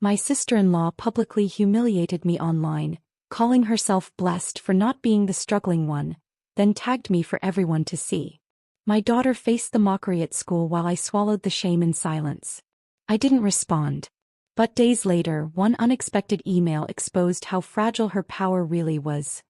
My sister-in-law publicly humiliated me online, calling herself blessed for not being the struggling one, then tagged me for everyone to see. My daughter faced the mockery at school while I swallowed the shame in silence. I didn't respond. But days later, one unexpected email exposed how fragile her power really was.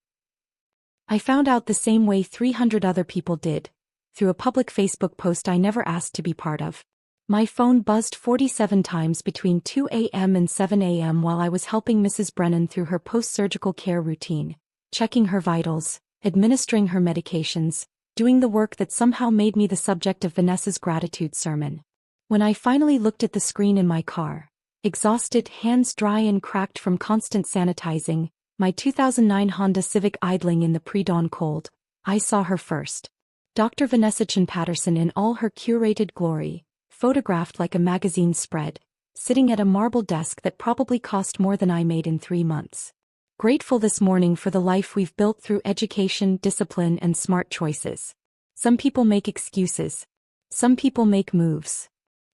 I found out the same way 300 other people did, through a public Facebook post I never asked to be part of. My phone buzzed 47 times between 2 a.m. and 7 a.m. while I was helping Mrs. Brennan through her post-surgical care routine, checking her vitals, administering her medications, doing the work that somehow made me the subject of Vanessa's gratitude sermon. When I finally looked at the screen in my car, exhausted, hands dry and cracked from constant sanitizing, my 2009 Honda Civic idling in the pre-dawn cold, I saw her first. Dr. Vanessa Chan Patterson in all her curated glory, photographed like a magazine spread, sitting at a marble desk that probably cost more than I made in 3 months. Grateful this morning for the life we've built through education, discipline, and smart choices. Some people make excuses. Some people make moves.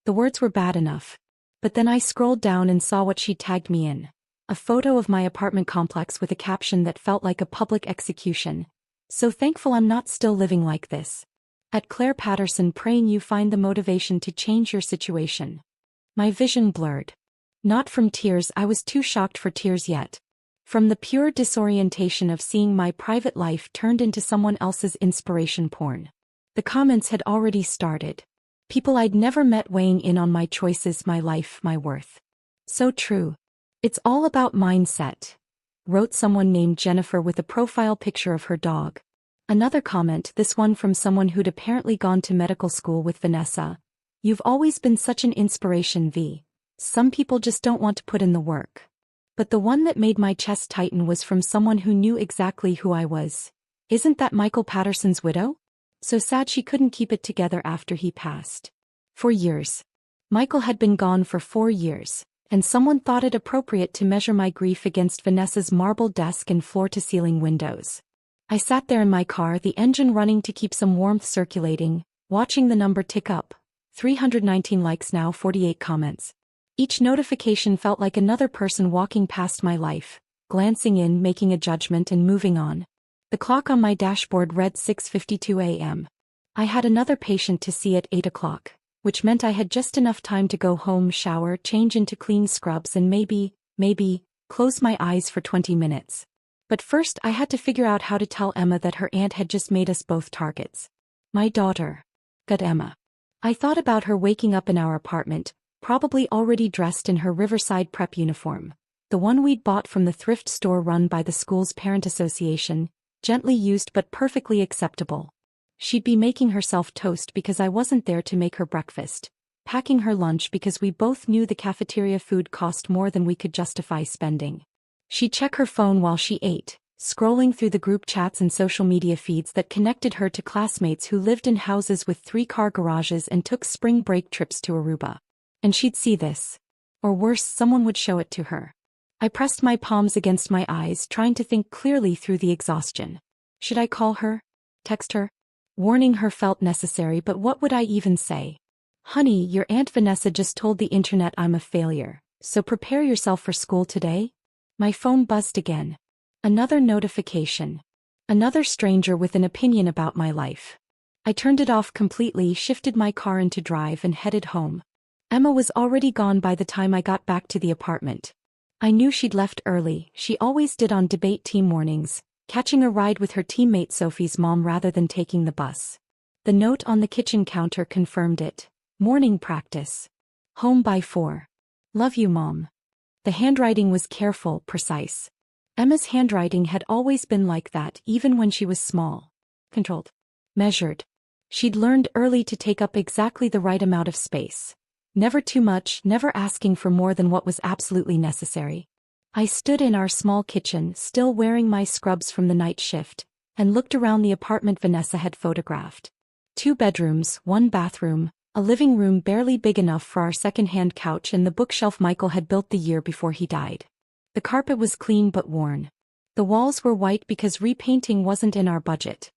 The words were bad enough. But then I scrolled down and saw what she'd tagged me in. A photo of my apartment complex with a caption that felt like a public execution. So thankful I'm not still living like this. At Claire Patterson, praying you find the motivation to change your situation. My vision blurred. Not from tears, I was too shocked for tears yet. From the pure disorientation of seeing my private life turned into someone else's inspiration porn. The comments had already started. People I'd never met weighing in on my choices, my life, my worth. So true. It's all about mindset, wrote someone named Jennifer with a profile picture of her dog. Another comment, this one from someone who'd apparently gone to medical school with Vanessa. You've always been such an inspiration, V. Some people just don't want to put in the work. But the one that made my chest tighten was from someone who knew exactly who I was. Isn't that Michael Patterson's widow? So sad she couldn't keep it together after he passed. For years. Michael had been gone for 4 years, and someone thought it appropriate to measure my grief against Vanessa's marble desk and floor-to-ceiling windows. I sat there in my car, the engine running to keep some warmth circulating, watching the number tick up. 319 likes now, 48 comments. Each notification felt like another person walking past my life, glancing in, making a judgment and moving on. The clock on my dashboard read 6:52 a.m. I had another patient to see at 8 o'clock, which meant I had just enough time to go home, shower, change into clean scrubs and maybe, close my eyes for 20 minutes. But first I had to figure out how to tell Emma that her aunt had just made us both targets. My daughter. Got Emma. I thought about her waking up in our apartment, probably already dressed in her Riverside prep uniform, the one we'd bought from the thrift store run by the school's parent association, gently used but perfectly acceptable. She'd be making herself toast because I wasn't there to make her breakfast, packing her lunch because we both knew the cafeteria food cost more than we could justify spending. She'd check her phone while she ate, scrolling through the group chats and social media feeds that connected her to classmates who lived in houses with 3-car garages and took spring break trips to Aruba. And she'd see this. Or worse, someone would show it to her. I pressed my palms against my eyes, trying to think clearly through the exhaustion. Should I call her? Text her? Warning her felt necessary, but what would I even say? Honey, your Aunt Vanessa just told the internet I'm a failure, so prepare yourself for school today? My phone buzzed again. Another notification. Another stranger with an opinion about my life. I turned it off completely, shifted my car into drive and headed home. Emma was already gone by the time I got back to the apartment. I knew she'd left early, she always did on debate team mornings, catching a ride with her teammate Sophie's mom rather than taking the bus. The note on the kitchen counter confirmed it. Morning practice. Home by 4. Love you, Mom. The handwriting was careful, precise. Emma's handwriting had always been like that, even when she was small. Controlled. Measured. She'd learned early to take up exactly the right amount of space. Never too much, never asking for more than what was absolutely necessary. I stood in our small kitchen, still wearing my scrubs from the night shift, and looked around the apartment Vanessa had photographed. 2 bedrooms, 1 bathroom, a living room barely big enough for our second-hand couch and the bookshelf Michael had built the year before he died. The carpet was clean but worn. The walls were white because repainting wasn't in our budget.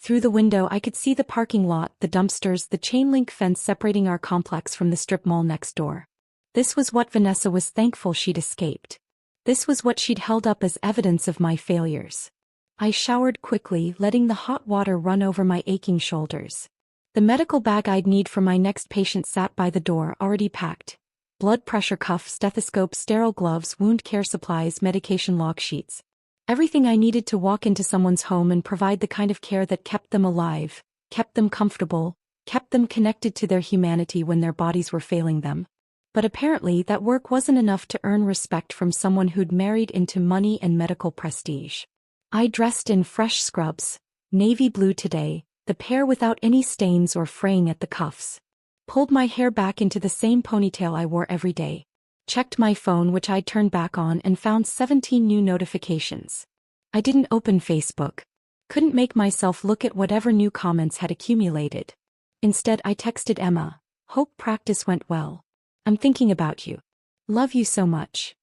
Through the window I could see the parking lot, the dumpsters, the chain-link fence separating our complex from the strip mall next door. This was what Vanessa was thankful she'd escaped. This was what she'd held up as evidence of my failures. I showered quickly, letting the hot water run over my aching shoulders. The medical bag I'd need for my next patient sat by the door, already packed. Blood pressure cuff, stethoscope, sterile gloves, wound care supplies, medication log sheets. Everything I needed to walk into someone's home and provide the kind of care that kept them alive, kept them comfortable, kept them connected to their humanity when their bodies were failing them. But apparently that work wasn't enough to earn respect from someone who'd married into money and medical prestige. I dressed in fresh scrubs, navy blue today, the pair without any stains or fraying at the cuffs. Pulled my hair back into the same ponytail I wore every day. Checked my phone, which I'd turned back on, and found 17 new notifications. I didn't open Facebook. Couldn't make myself look at whatever new comments had accumulated. Instead, I texted Emma. Hope practice went well. I'm thinking about you. Love you so much.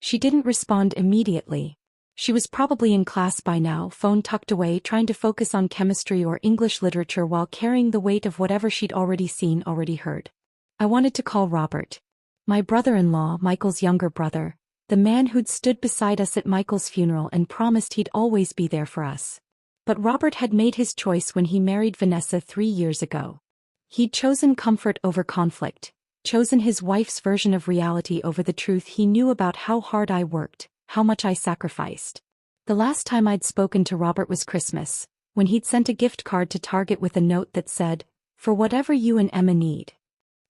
She didn't respond immediately. She was probably in class by now, phone tucked away, trying to focus on chemistry or English literature while carrying the weight of whatever she'd already seen, already heard. I wanted to call Robert. My brother-in-law, Michael's younger brother, the man who'd stood beside us at Michael's funeral and promised he'd always be there for us. But Robert had made his choice when he married Vanessa 3 years ago. He'd chosen comfort over conflict, chosen his wife's version of reality over the truth he knew about how hard I worked, how much I sacrificed. The last time I'd spoken to Robert was Christmas, when he'd sent a gift card to Target with a note that said, "For whatever you and Emma need."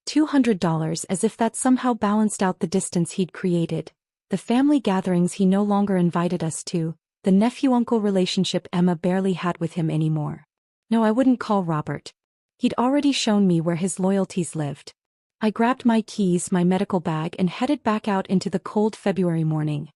$200, as if that somehow balanced out the distance he'd created, the family gatherings he no longer invited us to, the nephew-uncle relationship Emma barely had with him anymore. No, I wouldn't call Robert. He'd already shown me where his loyalties lived. I grabbed my keys, my medical bag, and headed back out into the cold February morning.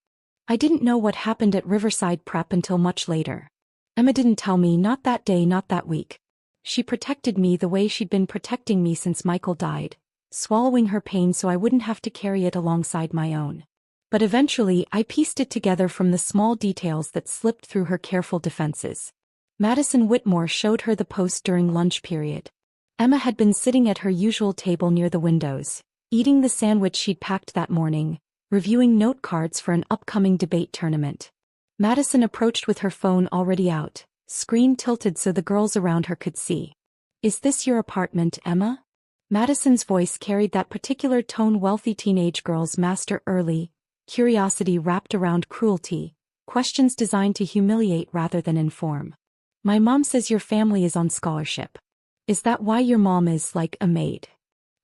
I didn't know what happened at Riverside Prep until much later. Emma didn't tell me, not that day, not that week. She protected me the way she'd been protecting me since Michael died, swallowing her pain so I wouldn't have to carry it alongside my own. But eventually I pieced it together from the small details that slipped through her careful defenses. Madison Whitmore showed her the post during lunch period. Emma had been sitting at her usual table near the windows, eating the sandwich she'd packed that morning, reviewing note cards for an upcoming debate tournament. Madison approached with her phone already out, screen tilted so the girls around her could see. "Is this your apartment, Emma?" Madison's voice carried that particular tone wealthy teenage girls master early, curiosity wrapped around cruelty, questions designed to humiliate rather than inform. "My mom says your family is on scholarship. Is that why your mom is like a maid?"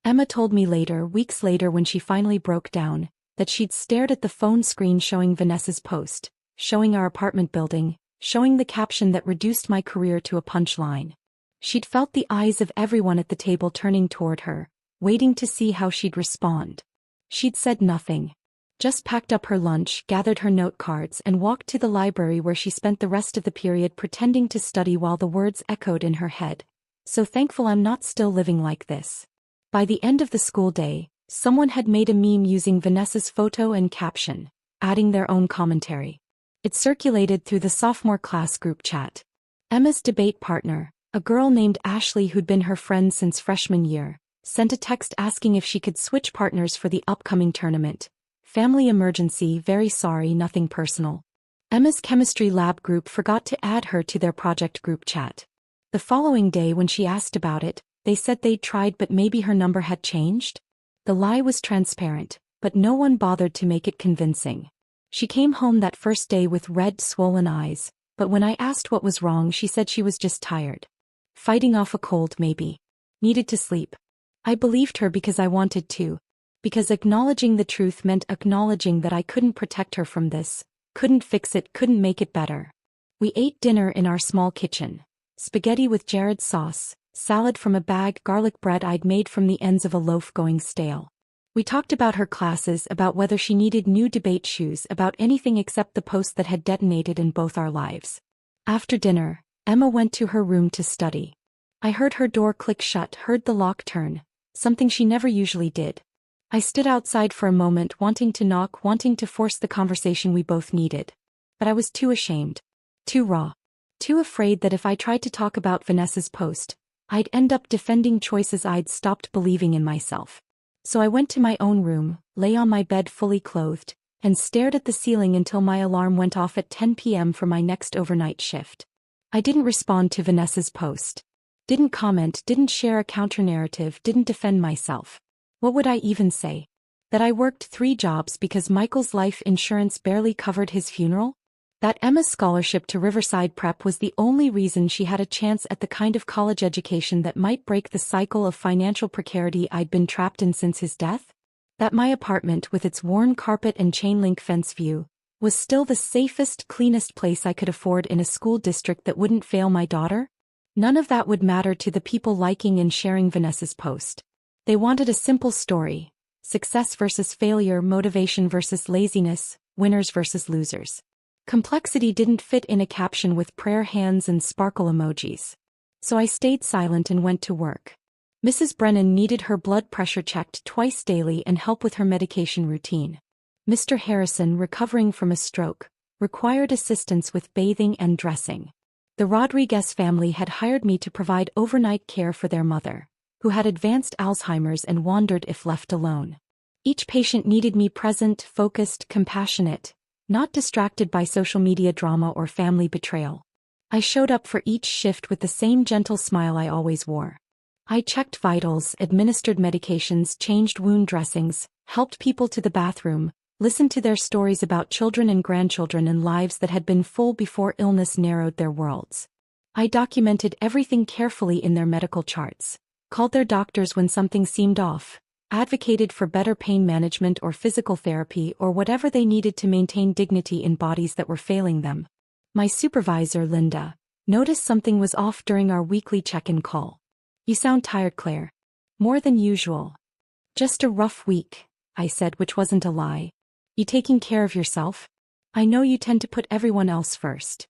Emma told me later, weeks later when she finally broke down, that she'd stared at the phone screen showing Vanessa's post, showing our apartment building, showing the caption that reduced my career to a punchline. She'd felt the eyes of everyone at the table turning toward her, waiting to see how she'd respond. She'd said nothing. Just packed up her lunch, gathered her note cards, and walked to the library where she spent the rest of the period pretending to study while the words echoed in her head. "So thankful I'm not still living like this." By the end of the school day, someone had made a meme using Vanessa's photo and caption, adding their own commentary. It circulated through the sophomore class group chat. Emma's debate partner, a girl named Ashley who'd been her friend since freshman year, sent a text asking if she could switch partners for the upcoming tournament. "Family emergency, very sorry, nothing personal." Emma's chemistry lab group forgot to add her to their project group chat. The following day when she asked about it, they said they'd tried but maybe her number had changed. The lie was transparent, but no one bothered to make it convincing. She came home that first day with red, swollen eyes, but when I asked what was wrong she said she was just tired. Fighting off a cold maybe. Needed to sleep. I believed her because I wanted to. Because acknowledging the truth meant acknowledging that I couldn't protect her from this, couldn't fix it, couldn't make it better. We ate dinner in our small kitchen. Spaghetti with Jared's sauce, salad from a bag, garlic bread I'd made from the ends of a loaf going stale. We talked about her classes, about whether she needed new debate shoes, about anything except the post that had detonated in both our lives. After dinner, Emma went to her room to study. I heard her door click shut, heard the lock turn, something she never usually did. I stood outside for a moment, wanting to knock, wanting to force the conversation we both needed. But I was too ashamed. Too raw. Too afraid that if I tried to talk about Vanessa's post, I'd end up defending choices I'd stopped believing in myself. So I went to my own room, lay on my bed fully clothed, and stared at the ceiling until my alarm went off at 10 p.m. for my next overnight shift. I didn't respond to Vanessa's post. Didn't comment, didn't share a counter-narrative, didn't defend myself. What would I even say? That I worked 3 jobs because Michael's life insurance barely covered his funeral? That Emma's scholarship to Riverside Prep was the only reason she had a chance at the kind of college education that might break the cycle of financial precarity I'd been trapped in since his death? That my apartment, with its worn carpet and chain-link fence view, was still the safest, cleanest place I could afford in a school district that wouldn't fail my daughter? None of that would matter to the people liking and sharing Vanessa's post. They wanted a simple story: success versus failure, motivation versus laziness, winners versus losers. Complexity didn't fit in a caption with prayer hands and sparkle emojis. So I stayed silent and went to work. Mrs. Brennan needed her blood pressure checked twice daily and help with her medication routine. Mr. Harrison, recovering from a stroke, required assistance with bathing and dressing. The Rodriguez family had hired me to provide overnight care for their mother, who had advanced Alzheimer's and wandered if left alone. Each patient needed me present, focused, compassionate, not distracted by social media drama or family betrayal. I showed up for each shift with the same gentle smile I always wore. I checked vitals, administered medications, changed wound dressings, helped people to the bathroom, listened to their stories about children and grandchildren and lives that had been full before illness narrowed their worlds. I documented everything carefully in their medical charts, called their doctors when something seemed off, advocated for better pain management or physical therapy or whatever they needed to maintain dignity in bodies that were failing them. My supervisor, Linda, noticed something was off during our weekly check-in call. "You sound tired, Claire." "More than usual." "Just a rough week," I said, which wasn't a lie. "You taking care of yourself? I know you tend to put everyone else first."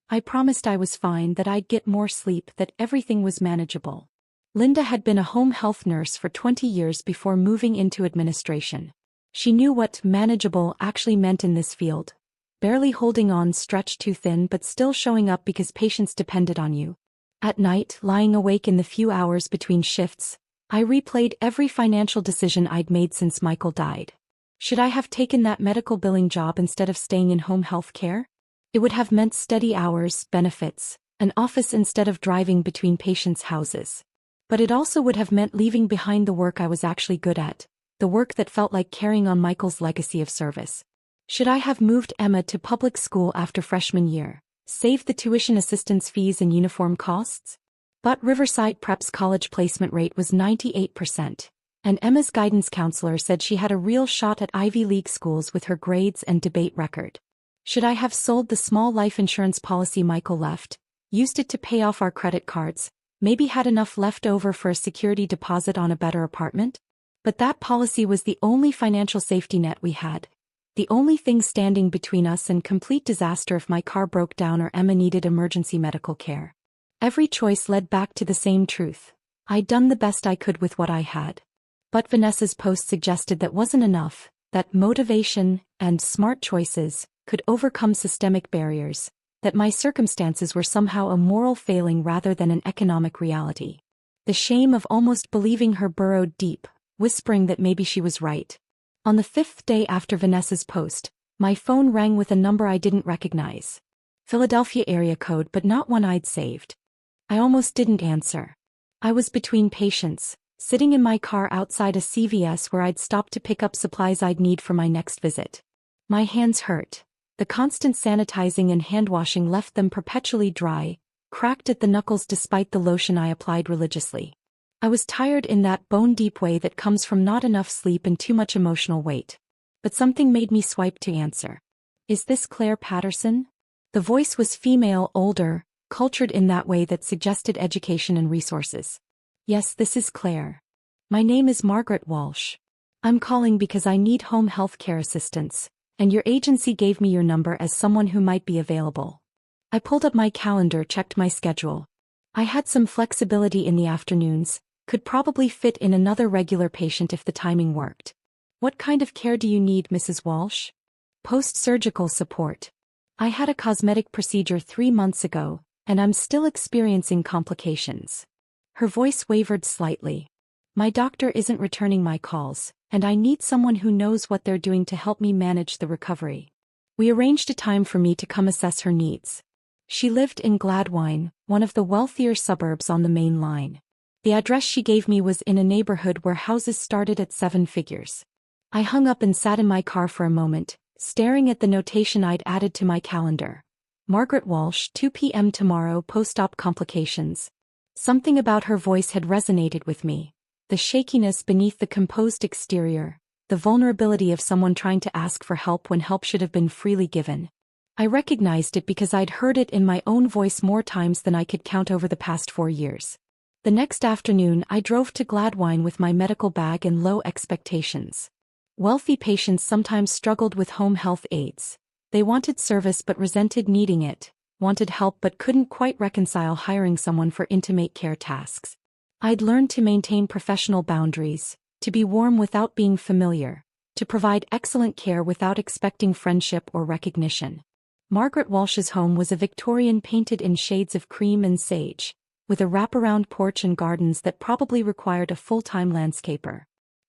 I promised I was fine, that I'd get more sleep, that everything was manageable. Linda had been a home health nurse for 20 years before moving into administration. She knew what manageable actually meant in this field. Barely holding on, stretched too thin, but still showing up because patients depended on you. At night, lying awake in the few hours between shifts, I replayed every financial decision I'd made since Michael died. Should I have taken that medical billing job instead of staying in home health care? It would have meant steady hours, benefits, an office instead of driving between patients' houses. But it also would have meant leaving behind the work I was actually good at, the work that felt like carrying on Michael's legacy of service. Should I have moved Emma to public school after freshman year, saved the tuition assistance fees and uniform costs? But Riverside Prep's college placement rate was 98%. And Emma's guidance counselor said she had a real shot at Ivy League schools with her grades and debate record. Should I have sold the small life insurance policy Michael left, used it to pay off our credit cards, maybe had enough left over for a security deposit on a better apartment? But that policy was the only financial safety net we had. The only thing standing between us and complete disaster if my car broke down or Emma needed emergency medical care. Every choice led back to the same truth. I'd done the best I could with what I had. But Vanessa's post suggested that wasn't enough, that motivation and smart choices could overcome systemic barriers, that my circumstances were somehow a moral failing rather than an economic reality. The shame of almost believing her burrowed deep, whispering that maybe she was right. On the 5th day after Vanessa's post, my phone rang with a number I didn't recognize. Philadelphia area code, but not one I'd saved. I almost didn't answer. I was between patients, sitting in my car outside a CVS where I'd stopped to pick up supplies I'd need for my next visit. My hands hurt. The constant sanitizing and hand-washing left them perpetually dry, cracked at the knuckles despite the lotion I applied religiously. I was tired in that bone-deep way that comes from not enough sleep and too much emotional weight. But something made me swipe to answer. "Is this Claire Patterson?" The voice was female, older, cultured in that way that suggested education and resources. "Yes, this is Claire. My name is Margaret Walsh. I'm calling because I need home health care assistance, and your agency gave me your number as someone who might be available." I pulled up my calendar, checked my schedule. I had some flexibility in the afternoons, could probably fit in another regular patient if the timing worked. "What kind of care do you need, Mrs. Walsh?" "Post-surgical support. I had a cosmetic procedure 3 months ago, and I'm still experiencing complications." Her voice wavered slightly. My doctor isn't returning my calls, and I need someone who knows what they're doing to help me manage the recovery. We arranged a time for me to come assess her needs. She lived in Gladwine, one of the wealthier suburbs on the main line. The address she gave me was in a neighborhood where houses started at 7 figures. I hung up and sat in my car for a moment, staring at the notation I'd added to my calendar. Margaret Walsh, 2 p.m. tomorrow, post-op complications. Something about her voice had resonated with me. The shakiness beneath the composed exterior, the vulnerability of someone trying to ask for help when help should have been freely given. I recognized it because I'd heard it in my own voice more times than I could count over the past 4 years. The next afternoon I drove to Gladwine with my medical bag and low expectations. Wealthy patients sometimes struggled with home health aides. They wanted service but resented needing it, wanted help but couldn't quite reconcile hiring someone for intimate care tasks. I'd learned to maintain professional boundaries, to be warm without being familiar, to provide excellent care without expecting friendship or recognition. Margaret Walsh's home was a Victorian painted in shades of cream and sage, with a wraparound porch and gardens that probably required a full-time landscaper.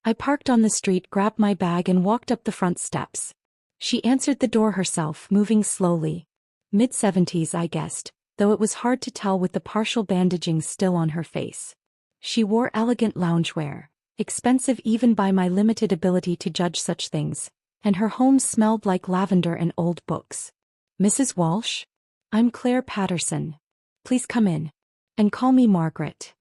I parked on the street, grabbed my bag and walked up the front steps. She answered the door herself, moving slowly. Mid-70s, I guessed, though it was hard to tell with the partial bandaging still on her face. She wore elegant loungewear, expensive even by my limited ability to judge such things, and her home smelled like lavender and old books. "Mrs. Walsh? I'm Claire Patterson. Please come in. And call me Margaret."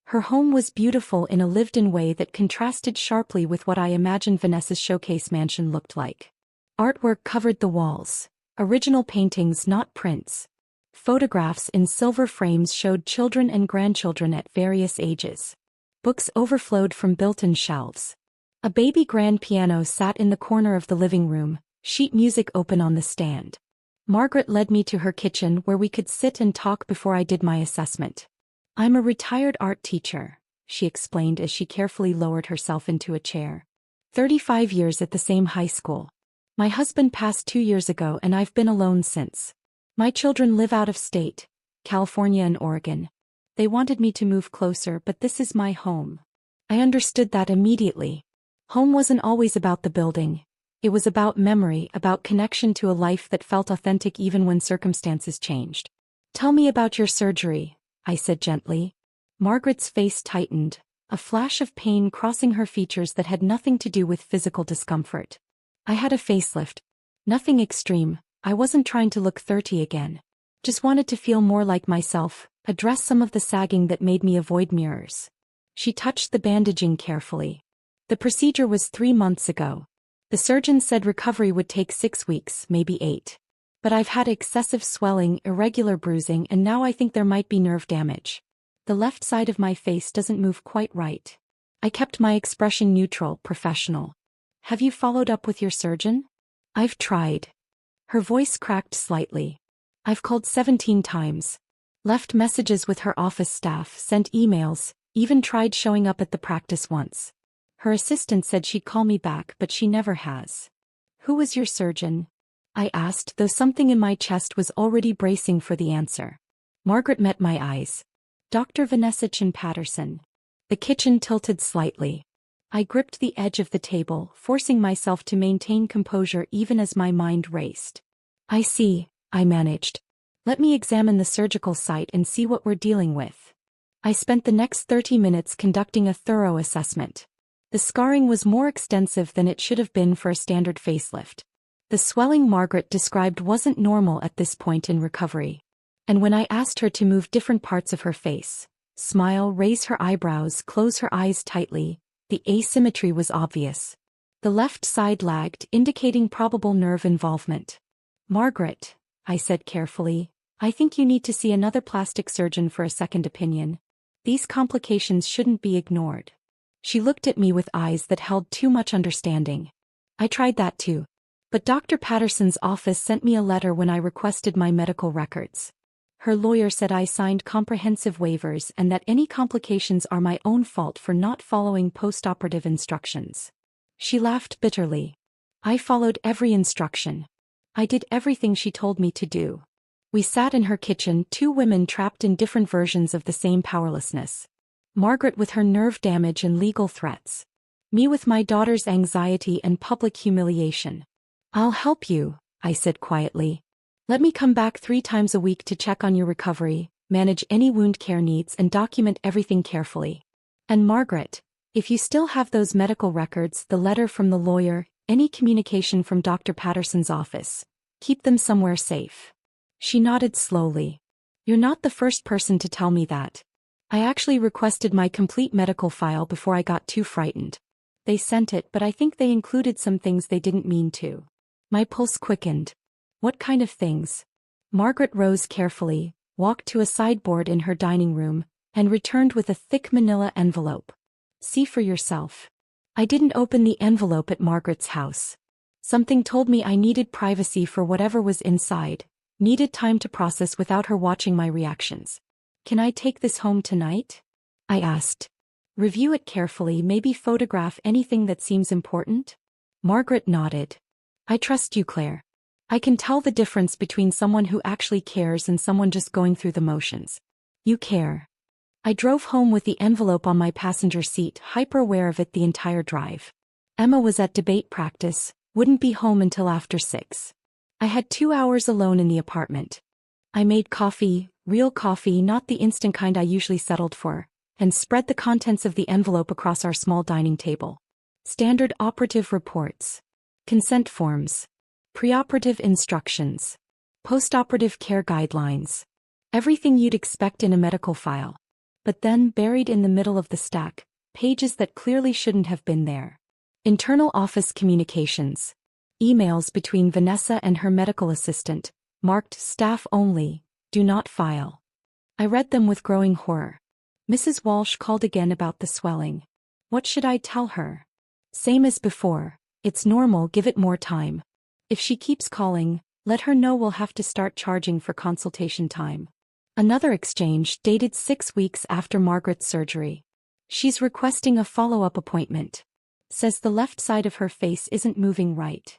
Her home was beautiful in a lived-in way that contrasted sharply with what I imagined Vanessa's showcase mansion looked like. Artwork covered the walls. Original paintings, not prints. Photographs in silver frames showed children and grandchildren at various ages. Books overflowed from built-in shelves. A baby grand piano sat in the corner of the living room, sheet music open on the stand. Margaret led me to her kitchen where we could sit and talk before I did my assessment. "I'm a retired art teacher," she explained as she carefully lowered herself into a chair. 35 years at the same high school. My husband passed 2 years ago and I've been alone since. My children live out of state, California and Oregon. They wanted me to move closer, but this is my home. I understood that immediately. Home wasn't always about the building. It was about memory, about connection to a life that felt authentic even when circumstances changed. "Tell me about your surgery," I said gently. Margaret's face tightened, a flash of pain crossing her features that had nothing to do with physical discomfort. "I had a facelift. Nothing extreme. I wasn't trying to look 30 again. Just wanted to feel more like myself, address some of the sagging that made me avoid mirrors." She touched the bandaging carefully. "The procedure was 3 months ago. The surgeon said recovery would take 6 weeks, maybe 8. But I've had excessive swelling, irregular bruising, and now I think there might be nerve damage. The left side of my face doesn't move quite right." I kept my expression neutral, professional. "Have you followed up with your surgeon?" "I've tried." Her voice cracked slightly. "I've called 17 times. Left messages with her office staff, sent emails, even tried showing up at the practice once. Her assistant said she'd call me back, but she never has." "Who was your surgeon?" I asked, though something in my chest was already bracing for the answer. Margaret met my eyes. "Dr. Vanessa Chin Patterson." The kitchen tilted slightly. I gripped the edge of the table, forcing myself to maintain composure even as my mind raced. "I see," I managed. "Let me examine the surgical site and see what we're dealing with." I spent the next 30 minutes conducting a thorough assessment. The scarring was more extensive than it should have been for a standard facelift. The swelling Margaret described wasn't normal at this point in recovery. And when I asked her to move different parts of her face, smile, raise her eyebrows, close her eyes tightly, the asymmetry was obvious. The left side lagged, indicating probable nerve involvement. "Margaret," I said carefully, "I think you need to see another plastic surgeon for a second opinion. These complications shouldn't be ignored." She looked at me with eyes that held too much understanding. "I tried that too. But Dr. Patterson's office sent me a letter when I requested my medical records. Her lawyer said I signed comprehensive waivers and that any complications are my own fault for not following post-operative instructions." She laughed bitterly. "I followed every instruction. I did everything she told me to do." We sat in her kitchen, 2 women trapped in different versions of the same powerlessness. Margaret with her nerve damage and legal threats. Me with my daughter's anxiety and public humiliation. I'll help you, I said quietly. Let me come back 3 times a week to check on your recovery, manage any wound care needs and document everything carefully. And Margaret, if you still have those medical records, the letter from the lawyer, any communication from Dr. Patterson's office, keep them somewhere safe. She nodded slowly. You're not the first person to tell me that. I actually requested my complete medical file before I got too frightened. They sent it, but I think they included some things they didn't mean to. My pulse quickened. What kind of things? Margaret rose carefully, walked to a sideboard in her dining room, and returned with a thick manila envelope. See for yourself. I didn't open the envelope at Margaret's house. Something told me I needed privacy for whatever was inside, needed time to process without her watching my reactions. Can I take this home tonight? I asked. Review it carefully, maybe photograph anything that seems important? Margaret nodded. I trust you, Claire. I can tell the difference between someone who actually cares and someone just going through the motions. You care. I drove home with the envelope on my passenger seat, hyper-aware of it the entire drive. Emma was at debate practice, wouldn't be home until after 6. I had 2 hours alone in the apartment. I made coffee, real coffee, not the instant kind I usually settled for, and spread the contents of the envelope across our small dining table. Standard operative reports. Consent forms. Preoperative instructions. Postoperative care guidelines. Everything you'd expect in a medical file. But then, buried in the middle of the stack, pages that clearly shouldn't have been there. Internal office communications. Emails between Vanessa and her medical assistant, marked staff only, do not file. I read them with growing horror. Mrs. Walsh called again about the swelling. What should I tell her? Same as before. It's normal, give it more time. If she keeps calling, let her know we'll have to start charging for consultation time. Another exchange dated 6 weeks after Margaret's surgery. She's requesting a follow-up appointment. Says the left side of her face isn't moving right.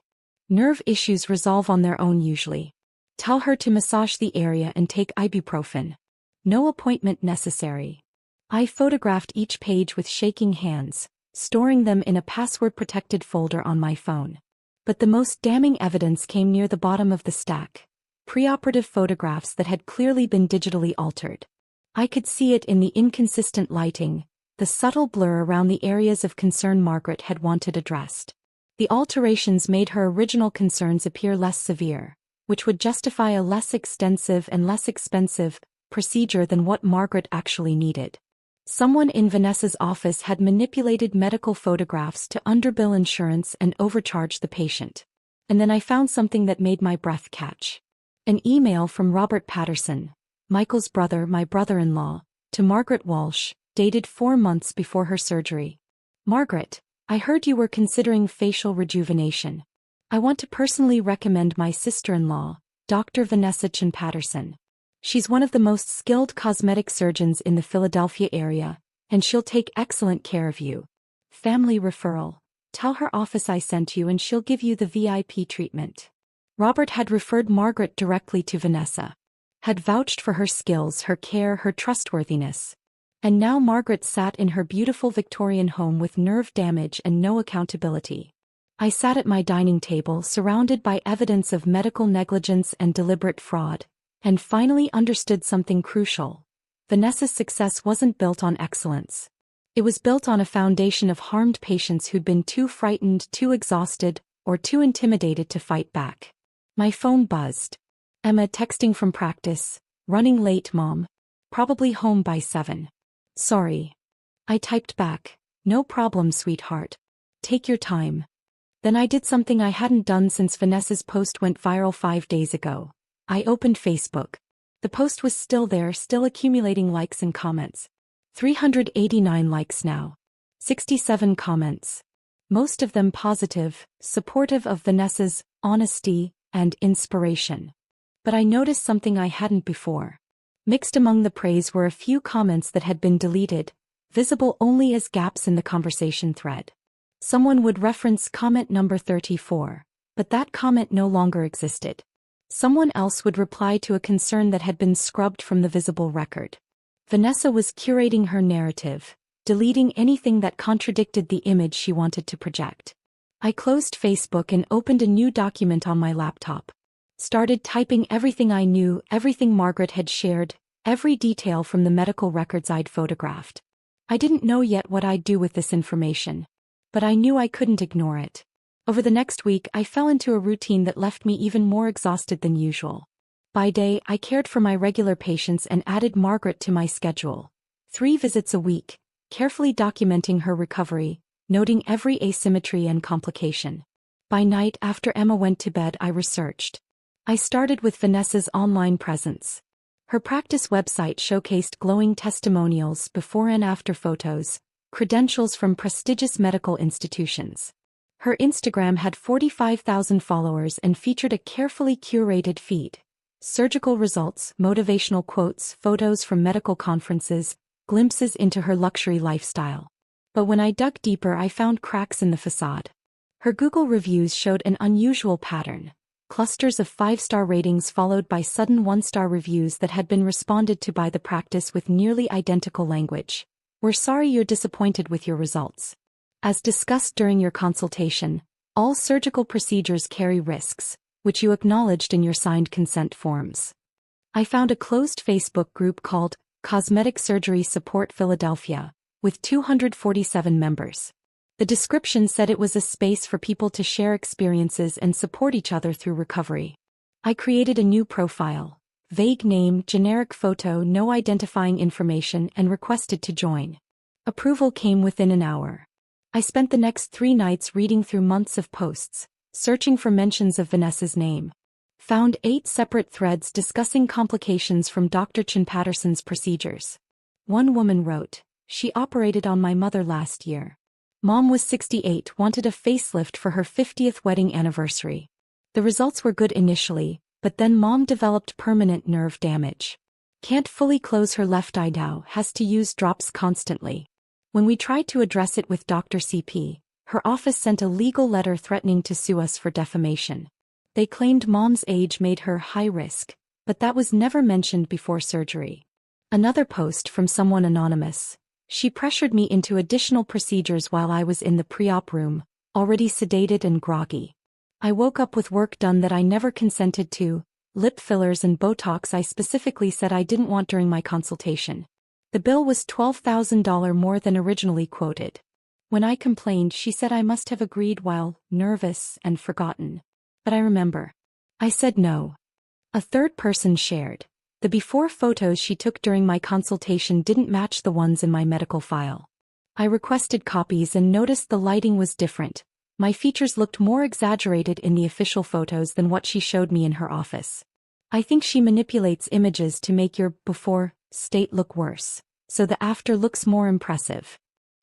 Nerve issues resolve on their own usually. Tell her to massage the area and take ibuprofen. No appointment necessary. I photographed each page with shaking hands, storing them in a password-protected folder on my phone. But the most damning evidence came near the bottom of the stack. Preoperative photographs that had clearly been digitally altered. I could see it in the inconsistent lighting, the subtle blur around the areas of concern Margaret had wanted addressed. The alterations made her original concerns appear less severe, which would justify a less extensive and less expensive procedure than what Margaret actually needed. Someone in Vanessa's office had manipulated medical photographs to underbill insurance and overcharge the patient. And then I found something that made my breath catch. An email from Robert Patterson, Michael's brother, my brother-in-law, to Margaret Walsh, dated 4 months before her surgery. Margaret, I heard you were considering facial rejuvenation. I want to personally recommend my sister-in-law, Dr. Vanessa Chin Patterson. She's one of the most skilled cosmetic surgeons in the Philadelphia area, and she'll take excellent care of you. Family referral. Tell her office I sent you and she'll give you the VIP treatment. Robert had referred Margaret directly to Vanessa. Had vouched for her skills, her care, her trustworthiness. And now Margaret sat in her beautiful Victorian home with nerve damage and no accountability. I sat at my dining table surrounded by evidence of medical negligence and deliberate fraud, and finally understood something crucial. Vanessa's success wasn't built on excellence. It was built on a foundation of harmed patients who'd been too frightened, too exhausted, or too intimidated to fight back. My phone buzzed. Emma texting from practice. Running late, Mom. Probably home by 7. Sorry. I typed back. No problem, sweetheart. Take your time. Then I did something I hadn't done since Vanessa's post went viral 5 days ago. I opened Facebook. The post was still there, still accumulating likes and comments. 389 likes now. 67 comments. Most of them positive, supportive of Vanessa's honesty and inspiration. But I noticed something I hadn't before. Mixed among the praise were a few comments that had been deleted, visible only as gaps in the conversation thread. Someone would reference comment number 34, but that comment no longer existed. Someone else would reply to a concern that had been scrubbed from the visible record. Vanessa was curating her narrative, deleting anything that contradicted the image she wanted to project. I closed Facebook and opened a new document on my laptop. Started typing everything I knew, everything Margaret had shared, every detail from the medical records I'd photographed. I didn't know yet what I'd do with this information, but I knew I couldn't ignore it. Over the next week, I fell into a routine that left me even more exhausted than usual. By day, I cared for my regular patients and added Margaret to my schedule. 3 visits a week, carefully documenting her recovery, noting every asymmetry and complication. By night, after Emma went to bed, I researched. I started with Vanessa's online presence. Her practice website showcased glowing testimonials, before and after photos, credentials from prestigious medical institutions. Her Instagram had 45,000 followers and featured a carefully curated feed. Surgical results, motivational quotes, photos from medical conferences, glimpses into her luxury lifestyle. But when I dug deeper, I found cracks in the facade. Her Google reviews showed an unusual pattern. Clusters of 5-star ratings followed by sudden 1-star reviews that had been responded to by the practice with nearly identical language. "We're sorry you're disappointed with your results. As discussed during your consultation, all surgical procedures carry risks, which you acknowledged in your signed consent forms." I found a closed Facebook group called Cosmetic Surgery Support Philadelphia, with 247 members. The description said it was a space for people to share experiences and support each other through recovery. I created a new profile, vague name, generic photo, no identifying information, and requested to join. Approval came within an hour. I spent the next 3 nights reading through months of posts, searching for mentions of Vanessa's name. Found 8 separate threads discussing complications from Dr. Chin Patterson's procedures. One woman wrote, "She operated on my mother last year. Mom was 68, wanted a facelift for her 50th wedding anniversary. The results were good initially, but then Mom developed permanent nerve damage. Can't fully close her left eye now, has to use drops constantly. When we tried to address it with Dr. CP, her office sent a legal letter threatening to sue us for defamation. They claimed Mom's age made her high risk, but that was never mentioned before surgery." Another post from someone anonymous. "She pressured me into additional procedures while I was in the pre-op room, already sedated and groggy. I woke up with work done that I never consented to, lip fillers and Botox I specifically said I didn't want during my consultation. The bill was $12,000 more than originally quoted. When I complained, she said I must have agreed while nervous and forgotten. But I remember. I said no." A third person shared. "The before photos she took during my consultation didn't match the ones in my medical file. I requested copies and noticed the lighting was different. My features looked more exaggerated in the official photos than what she showed me in her office. I think she manipulates images to make your before state look worse, so the after looks more impressive."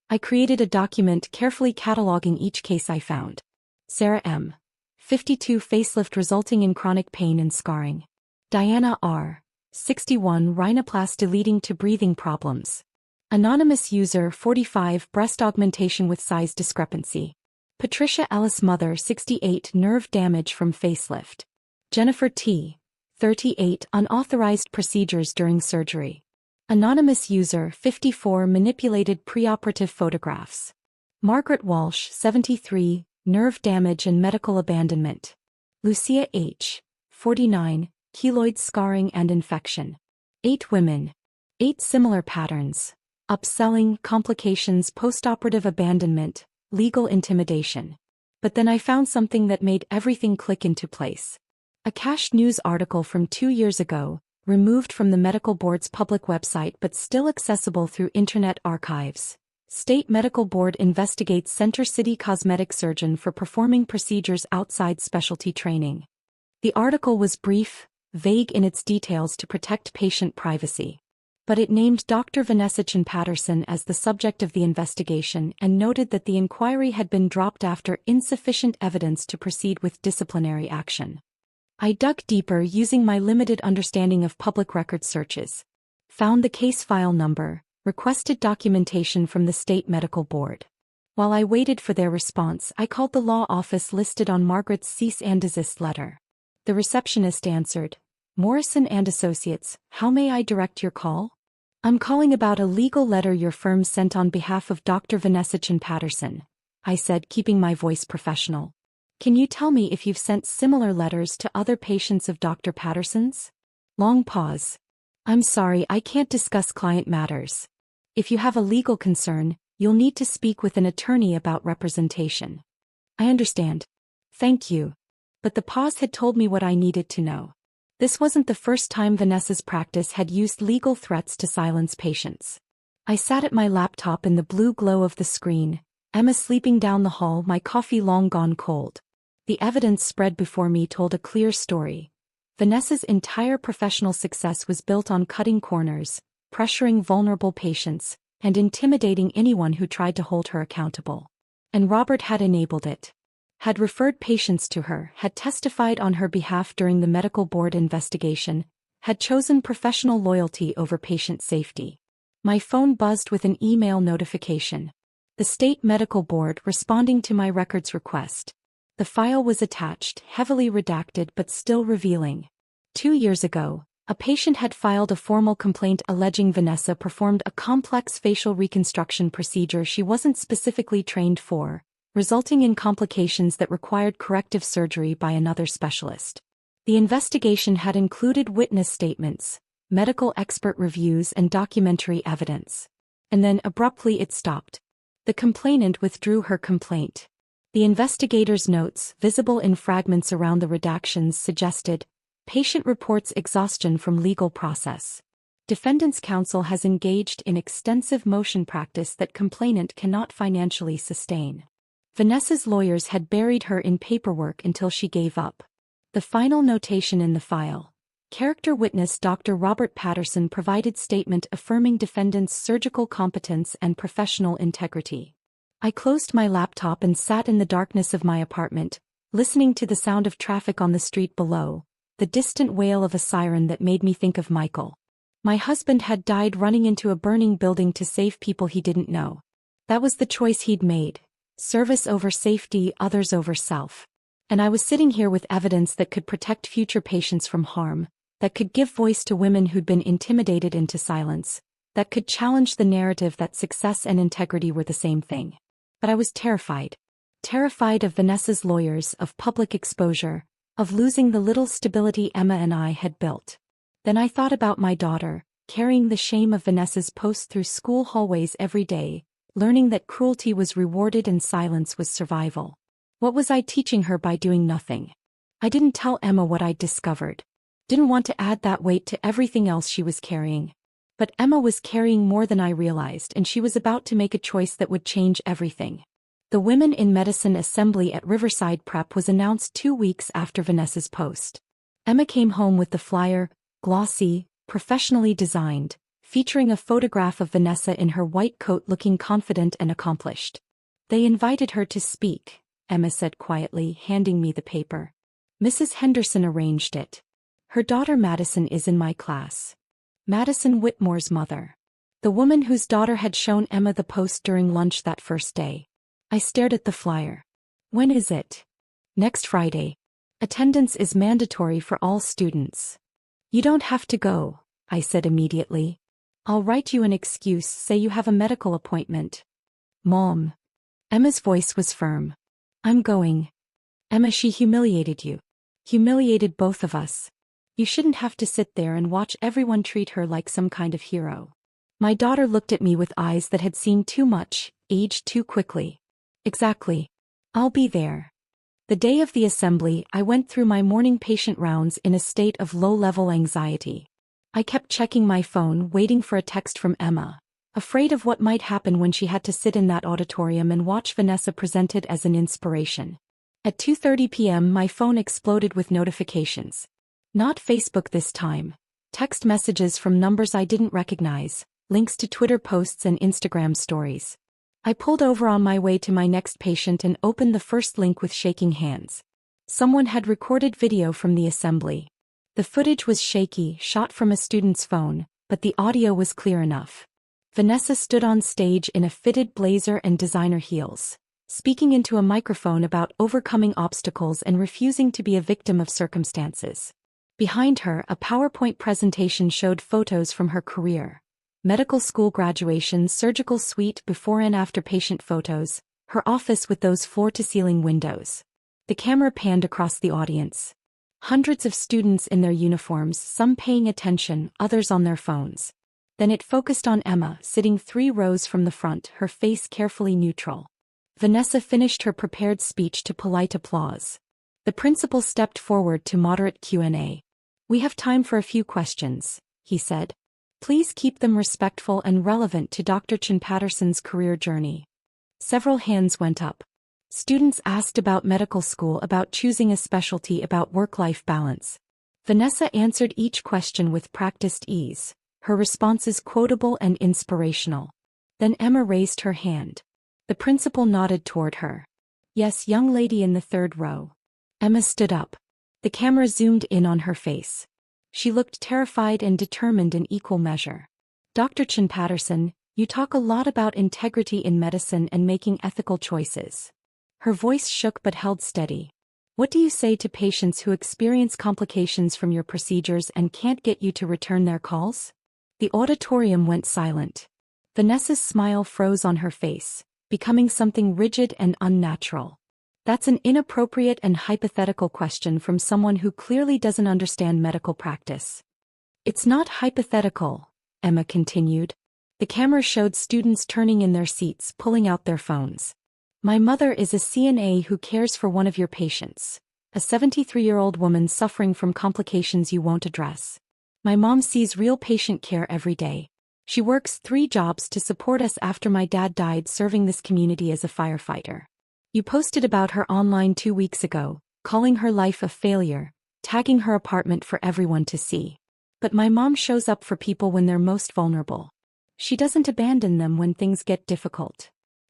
I created a document carefully cataloging each case I found. Sarah M. 52 facelift resulting in chronic pain and scarring. Diana R. 61 rhinoplasty leading to breathing problems. Anonymous user 45 breast augmentation with size discrepancy. Patricia Ellis mother 68 nerve damage from facelift. Jennifer T. 38 unauthorized procedures during surgery. Anonymous user 54 manipulated preoperative photographs. Margaret Walsh 73 nerve damage and medical abandonment. Lucia H. 49 keloid scarring and infection. 8 women. 8 similar patterns. Upselling, complications, postoperative abandonment, legal intimidation. But then I found something that made everything click into place. A cached news article from 2 years ago, removed from the medical board's public website but still accessible through Internet archives. State Medical Board investigates Center City cosmetic surgeon for performing procedures outside specialty training. The article was brief, vague in its details to protect patient privacy. But it named Dr. Vanessa Chin Patterson as the subject of the investigation and noted that the inquiry had been dropped after insufficient evidence to proceed with disciplinary action. I dug deeper using my limited understanding of public record searches. Found the case file number, requested documentation from the State Medical Board. While I waited for their response, I called the law office listed on Margaret's cease and desist letter. The receptionist answered, "Morrison and Associates, how may I direct your call?" I'm calling about a legal letter your firm sent on behalf of Dr. Vanessa Chan Patterson, I said, keeping my voice professional. Can you tell me if you've sent similar letters to other patients of Dr. Patterson's? Long pause. I'm sorry, I can't discuss client matters. If you have a legal concern, you'll need to speak with an attorney about representation. I understand. Thank you. But the pause had told me what I needed to know. This wasn't the first time Vanessa's practice had used legal threats to silence patients. I sat at my laptop in the blue glow of the screen, Emma sleeping down the hall, my coffee long gone cold. The evidence spread before me told a clear story. Vanessa's entire professional success was built on cutting corners, pressuring vulnerable patients, and intimidating anyone who tried to hold her accountable. And Robert had enabled it. Had referred patients to her, had testified on her behalf during the medical board investigation, had chosen professional loyalty over patient safety. My phone buzzed with an email notification. The state medical board responding to my records request. The file was attached, heavily redacted but still revealing. 2 years ago, a patient had filed a formal complaint alleging Vanessa performed a complex facial reconstruction procedure she wasn't specifically trained for, resulting in complications that required corrective surgery by another specialist. The investigation had included witness statements, medical expert reviews, and documentary evidence. And then abruptly it stopped. The complainant withdrew her complaint. The investigator's notes, visible in fragments around the redactions, suggested, patient reports exhaustion from legal process. Defendant's counsel has engaged in extensive motion practice that complainant cannot financially sustain. Vanessa's lawyers had buried her in paperwork until she gave up. The final notation in the file. Character witness Dr. Robert Patterson provided statement affirming defendant's surgical competence and professional integrity. I closed my laptop and sat in the darkness of my apartment, listening to the sound of traffic on the street below, the distant wail of a siren that made me think of Michael. My husband had died running into a burning building to save people he didn't know. That was the choice he'd made. Service over safety, others over self. And I was sitting here with evidence that could protect future patients from harm, that could give voice to women who'd been intimidated into silence, that could challenge the narrative that success and integrity were the same thing. But I was terrified. Terrified of Vanessa's lawyers, of public exposure, of losing the little stability Emma and I had built. Then I thought about my daughter, carrying the shame of Vanessa's posts through school hallways every day, learning that cruelty was rewarded and silence was survival. What was I teaching her by doing nothing? I didn't tell Emma what I'd discovered. Didn't want to add that weight to everything else she was carrying. But Emma was carrying more than I realized, and she was about to make a choice that would change everything. The Women in Medicine Assembly at Riverside Prep was announced 2 weeks after Vanessa's post. Emma came home with the flyer, glossy, professionally designed, featuring a photograph of Vanessa in her white coat looking confident and accomplished. They invited her to speak, Emma said quietly, handing me the paper. Mrs. Henderson arranged it. Her daughter Madison is in my class. Madison Whitmore's mother. The woman whose daughter had shown Emma the post during lunch that first day. I stared at the flyer. When is it? Next Friday. Attendance is mandatory for all students. You don't have to go, I said immediately. I'll write you an excuse, say you have a medical appointment. Mom. Emma's voice was firm. I'm going. Emma, she humiliated you. Humiliated both of us. You shouldn't have to sit there and watch everyone treat her like some kind of hero. My daughter looked at me with eyes that had seen too much, aged too quickly. Exactly. I'll be there. The day of the assembly, I went through my morning patient rounds in a state of low-level anxiety. I kept checking my phone, waiting for a text from Emma, afraid of what might happen when she had to sit in that auditorium and watch Vanessa presented as an inspiration. At 2:30 p.m. my phone exploded with notifications. Not Facebook this time. Text messages from numbers I didn't recognize, links to Twitter posts and Instagram stories. I pulled over on my way to my next patient and opened the first link with shaking hands. Someone had recorded video from the assembly. The footage was shaky, shot from a student's phone, but the audio was clear enough. Vanessa stood on stage in a fitted blazer and designer heels, speaking into a microphone about overcoming obstacles and refusing to be a victim of circumstances. Behind her, a PowerPoint presentation showed photos from her career. medical school graduation surgical suite before and after patient photos, her office with those floor-to-ceiling windows. The camera panned across the audience. Hundreds of students in their uniforms, some paying attention, others on their phones. Then it focused on Emma, sitting 3 rows from the front, her face carefully neutral. Vanessa finished her prepared speech to polite applause. The principal stepped forward to moderate Q&A. "We have time for a few questions," he said. "Please keep them respectful and relevant to Dr. Chen Patterson's career journey." Several hands went up. Students asked about medical school, about choosing a specialty, about work-life balance. Vanessa answered each question with practiced ease, her responses quotable and inspirational. Then Emma raised her hand. The principal nodded toward her. "Yes, young lady in the 3rd row." Emma stood up. The camera zoomed in on her face. She looked terrified and determined in equal measure. "Dr. Chen Patterson, you talk a lot about integrity in medicine and making ethical choices." Her voice shook but held steady. "What do you say to patients who experience complications from your procedures and can't get you to return their calls?" The auditorium went silent. Vanessa's smile froze on her face, becoming something rigid and unnatural. "That's an inappropriate and hypothetical question from someone who clearly doesn't understand medical practice." "It's not hypothetical," Emma continued. The camera showed students turning in their seats, pulling out their phones. "My mother is a CNA who cares for one of your patients, a 73-year-old woman suffering from complications you won't address. My mom sees real patient care every day. She works 3 jobs to support us after my dad died serving this community as a firefighter. You posted about her online 2 weeks ago, calling her life a failure, tagging her apartment for everyone to see. But my mom shows up for people when they're most vulnerable. She doesn't abandon them when things get difficult."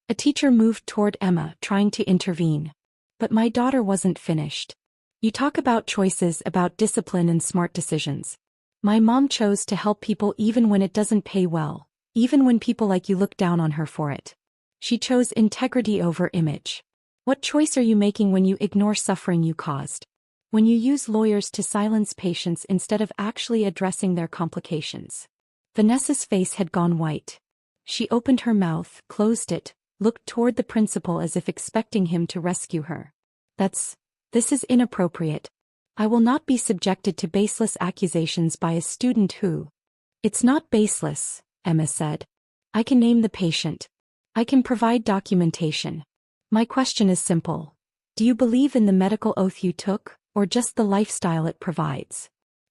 A teacher moved toward Emma, trying to intervene. "But my daughter wasn't finished. You talk about choices, about discipline and smart decisions. My mom chose to help people even when it doesn't pay well, even when people like you look down on her for it. She chose integrity over image. What choice are you making when you ignore suffering you caused? When you use lawyers to silence patients instead of actually addressing their complications?" Vanessa's face had gone white. She opened her mouth, closed it, looked toward the principal as if expecting him to rescue her. This is inappropriate. I will not be subjected to baseless accusations by a student who—" "It's not baseless," Emma said. "I can name the patient. I can provide documentation. My question is simple. Do you believe in the medical oath you took, or just the lifestyle it provides?"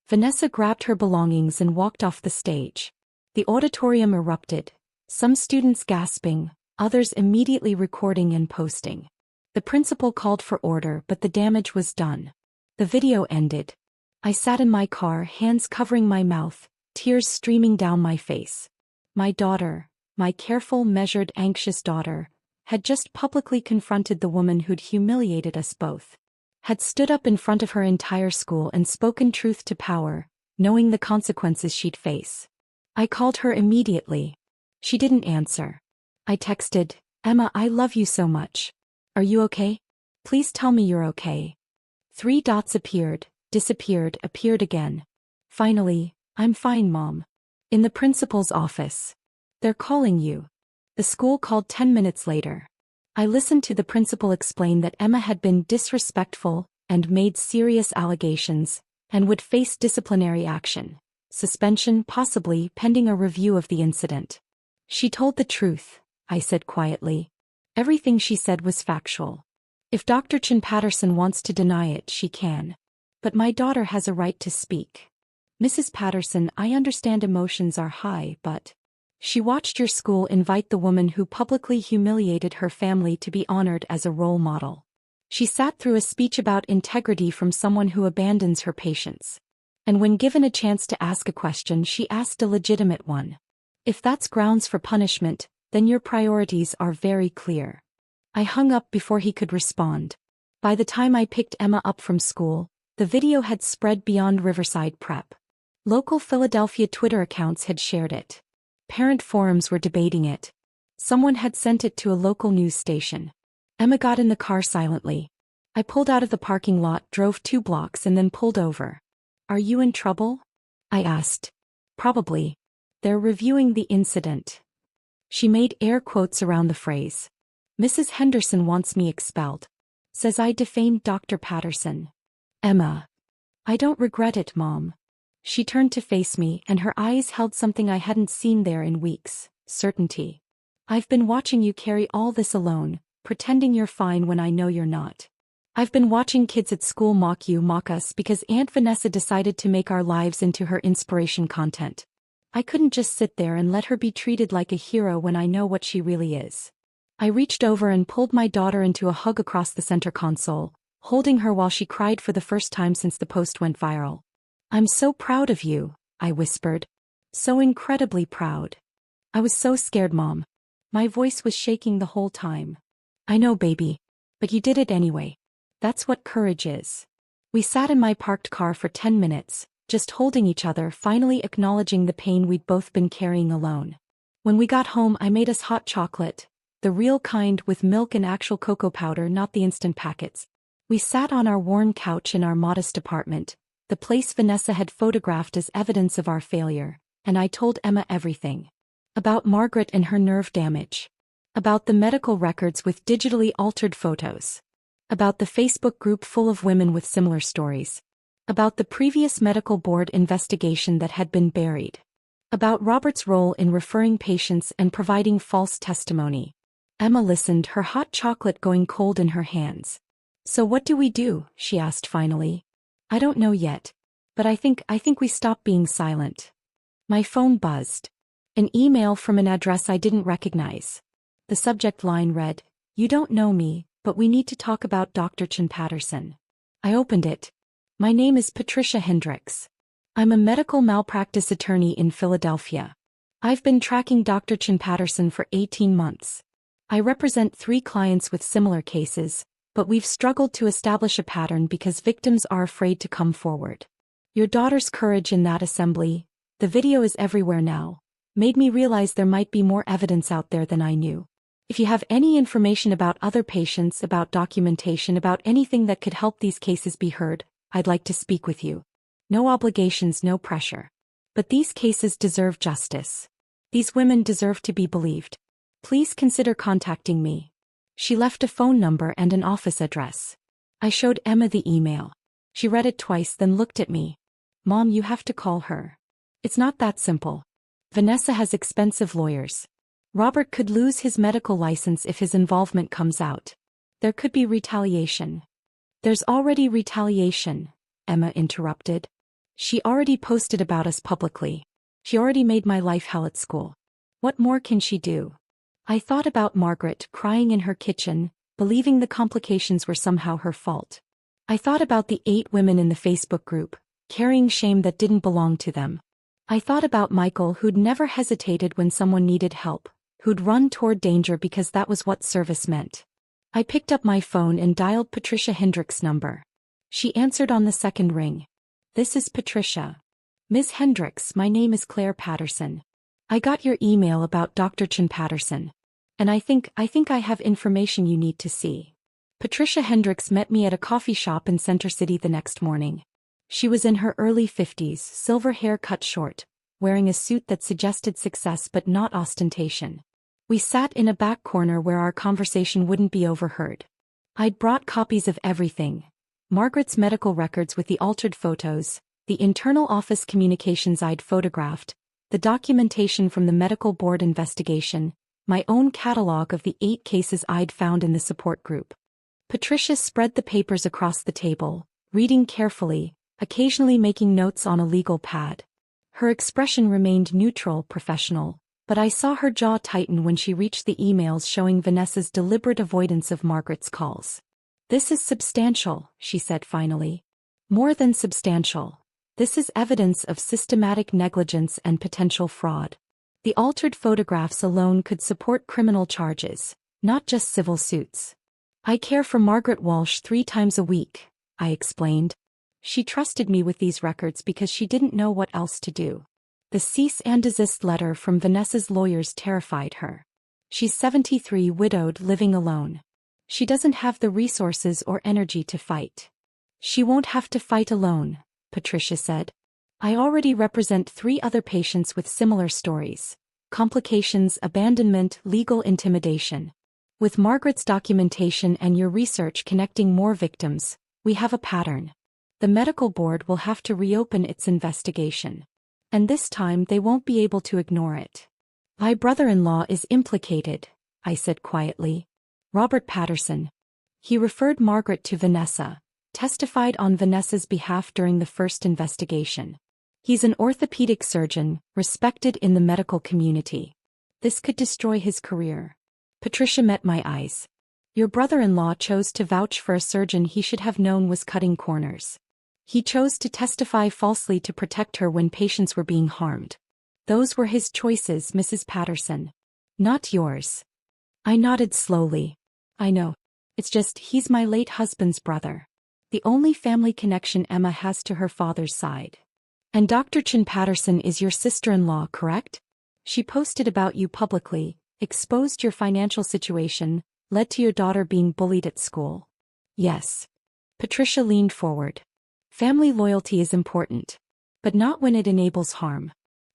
Vanessa grabbed her belongings and walked off the stage. The auditorium erupted, some students gasping, others immediately recording and posting. The principal called for order, but the damage was done. The video ended. I sat in my car, hands covering my mouth, tears streaming down my face. My daughter, my careful, measured, anxious daughter, had just publicly confronted the woman who'd humiliated us both. Had stood up in front of her entire school and spoken truth to power, knowing the consequences she'd face. I called her immediately. She didn't answer. I texted, "Emma, I love you so much. Are you okay? Please tell me you're okay." 3 dots appeared, disappeared, appeared again. Finally, "I'm fine, Mom." In the principal's office. "They're calling you." The school called 10 minutes later. I listened to the principal explain that Emma had been disrespectful and made serious allegations, and would face disciplinary action. Suspension possibly pending a review of the incident. "She told the truth," I said quietly. "Everything she said was factual. If Dr. Chen Patterson wants to deny it, she can. But my daughter has a right to speak. Mrs. Patterson, I understand emotions are high, but..." She watched your school invite the woman who publicly humiliated her family to be honored as a role model. She sat through a speech about integrity from someone who abandons her patients. And when given a chance to ask a question, she asked a legitimate one. If that's grounds for punishment, then your priorities are very clear. I hung up before he could respond. By the time I picked Emma up from school, the video had spread beyond Riverside Prep. Local Philadelphia Twitter accounts had shared it. Parent forums were debating it. Someone had sent it to a local news station. Emma got in the car silently. I pulled out of the parking lot, drove 2 blocks and then pulled over. "Are you in trouble?" I asked. "Probably." They're reviewing the incident. She made air quotes around the phrase. Mrs. Henderson wants me expelled. Says I defamed Dr. Patterson. Emma. I don't regret it, Mom. She turned to face me and her eyes held something I hadn't seen there in weeks, certainty. I've been watching you carry all this alone, pretending you're fine when I know you're not. I've been watching kids at school mock you, mock us because Aunt Vanessa decided to make our lives into her inspiration content. I couldn't just sit there and let her be treated like a hero when I know what she really is. I reached over and pulled my daughter into a hug across the center console, holding her while she cried for the first time since the post went viral. I'm so proud of you, I whispered. So incredibly proud. I was so scared, Mom. My voice was shaking the whole time. I know, baby. But you did it anyway. That's what courage is. We sat in my parked car for 10 minutes, just holding each other, finally acknowledging the pain we'd both been carrying alone. When we got home, I made us hot chocolate, the real kind with milk and actual cocoa powder, not the instant packets. We sat on our worn couch in our modest apartment, the place Vanessa had photographed as evidence of our failure, and I told Emma everything. About Margaret and her nerve damage. About the medical records with digitally altered photos. About the Facebook group full of women with similar stories. About the previous medical board investigation that had been buried. About Robert's role in referring patients and providing false testimony. Emma listened, her hot chocolate going cold in her hands. So what do we do? She asked finally. I don't know yet. But I think we stop being silent. My phone buzzed. An email from an address I didn't recognize. The subject line read, "You don't know me, but we need to talk about Dr. Chen Patterson." I opened it. My name is Patricia Hendricks. I'm a medical malpractice attorney in Philadelphia. I've been tracking Dr. Chen Patterson for 18 months. I represent 3 clients with similar cases, but we've struggled to establish a pattern because victims are afraid to come forward. Your daughter's courage in that assembly, the video is everywhere now, made me realize there might be more evidence out there than I knew. If you have any information about other patients, about documentation, about anything that could help these cases be heard, I'd like to speak with you. No obligations, no pressure. But these cases deserve justice. These women deserve to be believed. Please consider contacting me. She left a phone number and an office address. I showed Emma the email. She read it twice, then looked at me. Mom, you have to call her. It's not that simple. Vanessa has expensive lawyers. Robert could lose his medical license if his involvement comes out. There could be retaliation. There's already retaliation, Emma interrupted. She already posted about us publicly. She already made my life hell at school. What more can she do? I thought about Margaret crying in her kitchen, believing the complications were somehow her fault. I thought about the 8 women in the Facebook group, carrying shame that didn't belong to them. I thought about Michael, who'd never hesitated when someone needed help, who'd run toward danger because that was what service meant. I picked up my phone and dialed Patricia Hendricks' number. She answered on the second ring. This is Patricia. Ms. Hendricks, my name is Claire Patterson. I got your email about Dr. Chen Patterson. And I think I have information you need to see. Patricia Hendricks met me at a coffee shop in Center City the next morning. She was in her early 50s, silver hair cut short, wearing a suit that suggested success but not ostentation. We sat in a back corner where our conversation wouldn't be overheard. I'd brought copies of everything. Margaret's medical records with the altered photos, the internal office communications I'd photographed, the documentation from the medical board investigation, my own catalog of the 8 cases I'd found in the support group. Patricia spread the papers across the table, reading carefully, occasionally making notes on a legal pad. Her expression remained neutral, professional, but I saw her jaw tighten when she reached the emails showing Vanessa's deliberate avoidance of Margaret's calls. This is substantial, she said finally. More than substantial. This is evidence of systematic negligence and potential fraud. The altered photographs alone could support criminal charges, not just civil suits. I care for Margaret Walsh 3 times a week, I explained. She trusted me with these records because she didn't know what else to do. The cease and desist letter from Vanessa's lawyers terrified her. She's 73, widowed, living alone. She doesn't have the resources or energy to fight. She won't have to fight alone, Patricia said. I already represent 3 other patients with similar stories: complications, abandonment, legal intimidation. With Margaret's documentation and your research connecting more victims, we have a pattern. The medical board will have to reopen its investigation. And this time they won't be able to ignore it. My brother-in-law is implicated, I said quietly. Robert Patterson. He referred Margaret to Vanessa, testified on Vanessa's behalf during the first investigation. He's an orthopedic surgeon, respected in the medical community. This could destroy his career. Patricia met my eyes. Your brother-in-law chose to vouch for a surgeon he should have known was cutting corners. He chose to testify falsely to protect her when patients were being harmed. Those were his choices, Mrs. Patterson. Not yours. I nodded slowly. I know. It's just he's my late husband's brother. The only family connection Emma has to her father's side. And Dr. Chin Patterson is your sister-in-law, correct? She posted about you publicly, exposed your financial situation, led to your daughter being bullied at school. Yes. Patricia leaned forward. Family loyalty is important. But not when it enables harm.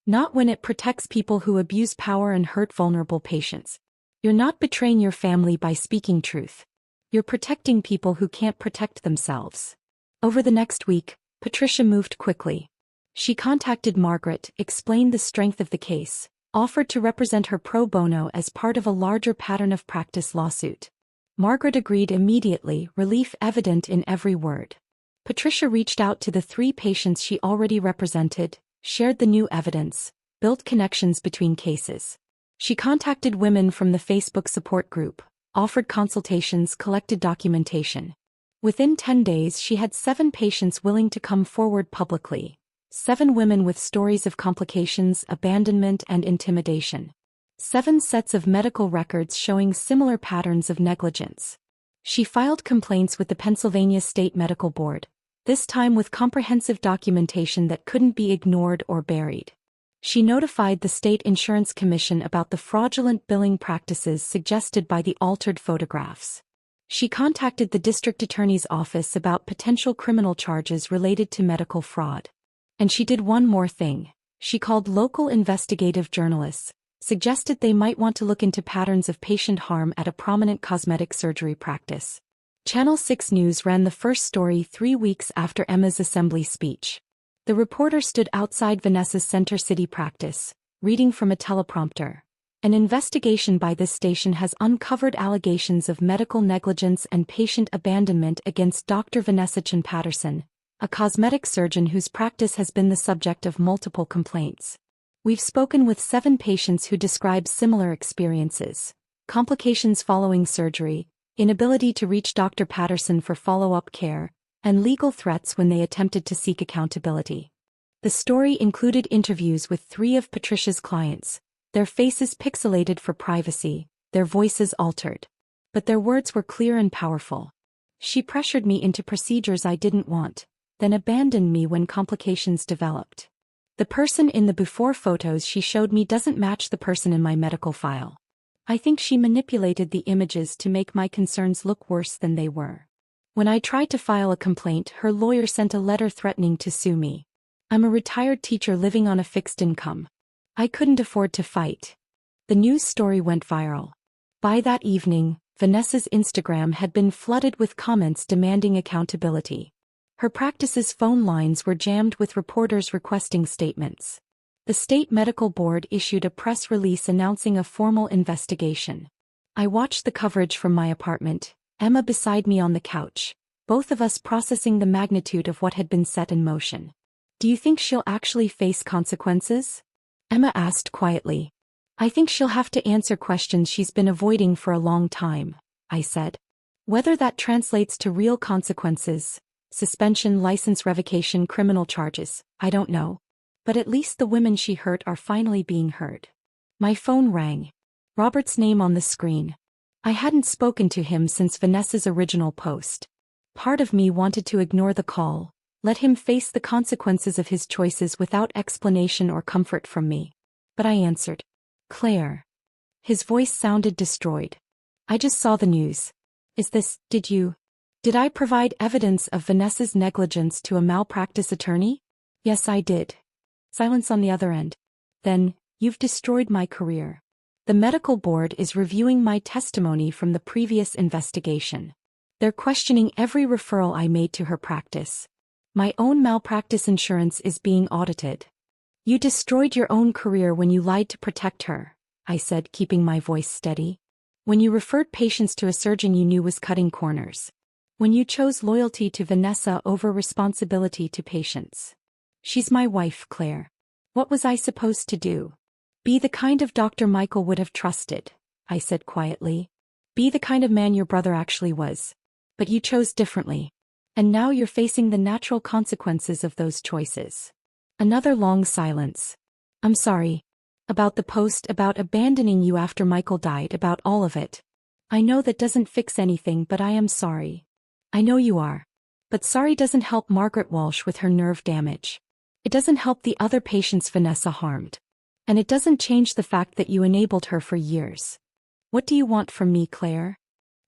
Not when it protects people who abuse power and hurt vulnerable patients. You're not betraying your family by speaking truth. You're protecting people who can't protect themselves. Over the next week, Patricia moved quickly. She contacted Margaret, explained the strength of the case, offered to represent her pro bono as part of a larger pattern of practice lawsuit. Margaret agreed immediately, relief evident in every word. Patricia reached out to the 3 patients she already represented, shared the new evidence, built connections between cases. She contacted women from the Facebook support group, offered consultations, collected documentation. Within 10 days she had 7 patients willing to come forward publicly. 7 women with stories of complications, abandonment, and intimidation. 7 sets of medical records showing similar patterns of negligence. She filed complaints with the Pennsylvania State Medical Board, this time with comprehensive documentation that couldn't be ignored or buried. She notified the State Insurance Commission about the fraudulent billing practices suggested by the altered photographs. She contacted the district attorney's office about potential criminal charges related to medical fraud. And she did one more thing. She called local investigative journalists, suggested they might want to look into patterns of patient harm at a prominent cosmetic surgery practice. Channel 6 News ran the first story 3 weeks after Emma's assembly speech. The reporter stood outside Vanessa's Center City practice, reading from a teleprompter. An investigation by this station has uncovered allegations of medical negligence and patient abandonment against Dr. Vanessa Chin Patterson, a cosmetic surgeon whose practice has been the subject of multiple complaints. We've spoken with 7 patients who describe similar experiences: complications following surgery, inability to reach Dr. Patterson for follow-up care, and legal threats when they attempted to seek accountability. The story included interviews with 3 of Patricia's clients, their faces pixelated for privacy, their voices altered. But their words were clear and powerful. She pressured me into procedures I didn't want, then abandoned me when complications developed. The person in the before photos she showed me doesn't match the person in my medical file. I think she manipulated the images to make my concerns look worse than they were. When I tried to file a complaint, her lawyer sent a letter threatening to sue me. I'm a retired teacher living on a fixed income. I couldn't afford to fight. The news story went viral. By that evening, Vanessa's Instagram had been flooded with comments demanding accountability. Her practice's phone lines were jammed with reporters requesting statements. The state medical board issued a press release announcing a formal investigation. I watched the coverage from my apartment, Emma beside me on the couch, both of us processing the magnitude of what had been set in motion. Do you think she'll actually face consequences? Emma asked quietly. I think she'll have to answer questions she's been avoiding for a long time, I said. Whether that translates to real consequences, suspension, license revocation, criminal charges, I don't know. But at least the women she hurt are finally being heard. My phone rang. Robert's name on the screen. I hadn't spoken to him since Vanessa's original post. Part of me wanted to ignore the call, let him face the consequences of his choices without explanation or comfort from me. But I answered. Claire. His voice sounded destroyed. I just saw the news. Did I provide evidence of Vanessa's negligence to a malpractice attorney? Yes, I did. Silence on the other end. Then, you've destroyed my career. The medical board is reviewing my testimony from the previous investigation. They're questioning every referral I made to her practice. My own malpractice insurance is being audited. You destroyed your own career when you lied to protect her, I said, keeping my voice steady. When you referred patients to a surgeon you knew was cutting corners. When you chose loyalty to Vanessa over responsibility to patients. She's my wife, Claire. What was I supposed to do? Be the kind of doctor Michael would have trusted, I said quietly. Be the kind of man your brother actually was. But you chose differently. And now you're facing the natural consequences of those choices. Another long silence. I'm sorry. About the post, about abandoning you after Michael died, about all of it. I know that doesn't fix anything, but I am sorry. I know you are. But sorry doesn't help Margaret Walsh with her nerve damage. It doesn't help the other patients Vanessa harmed. And it doesn't change the fact that you enabled her for years. What do you want from me, Claire?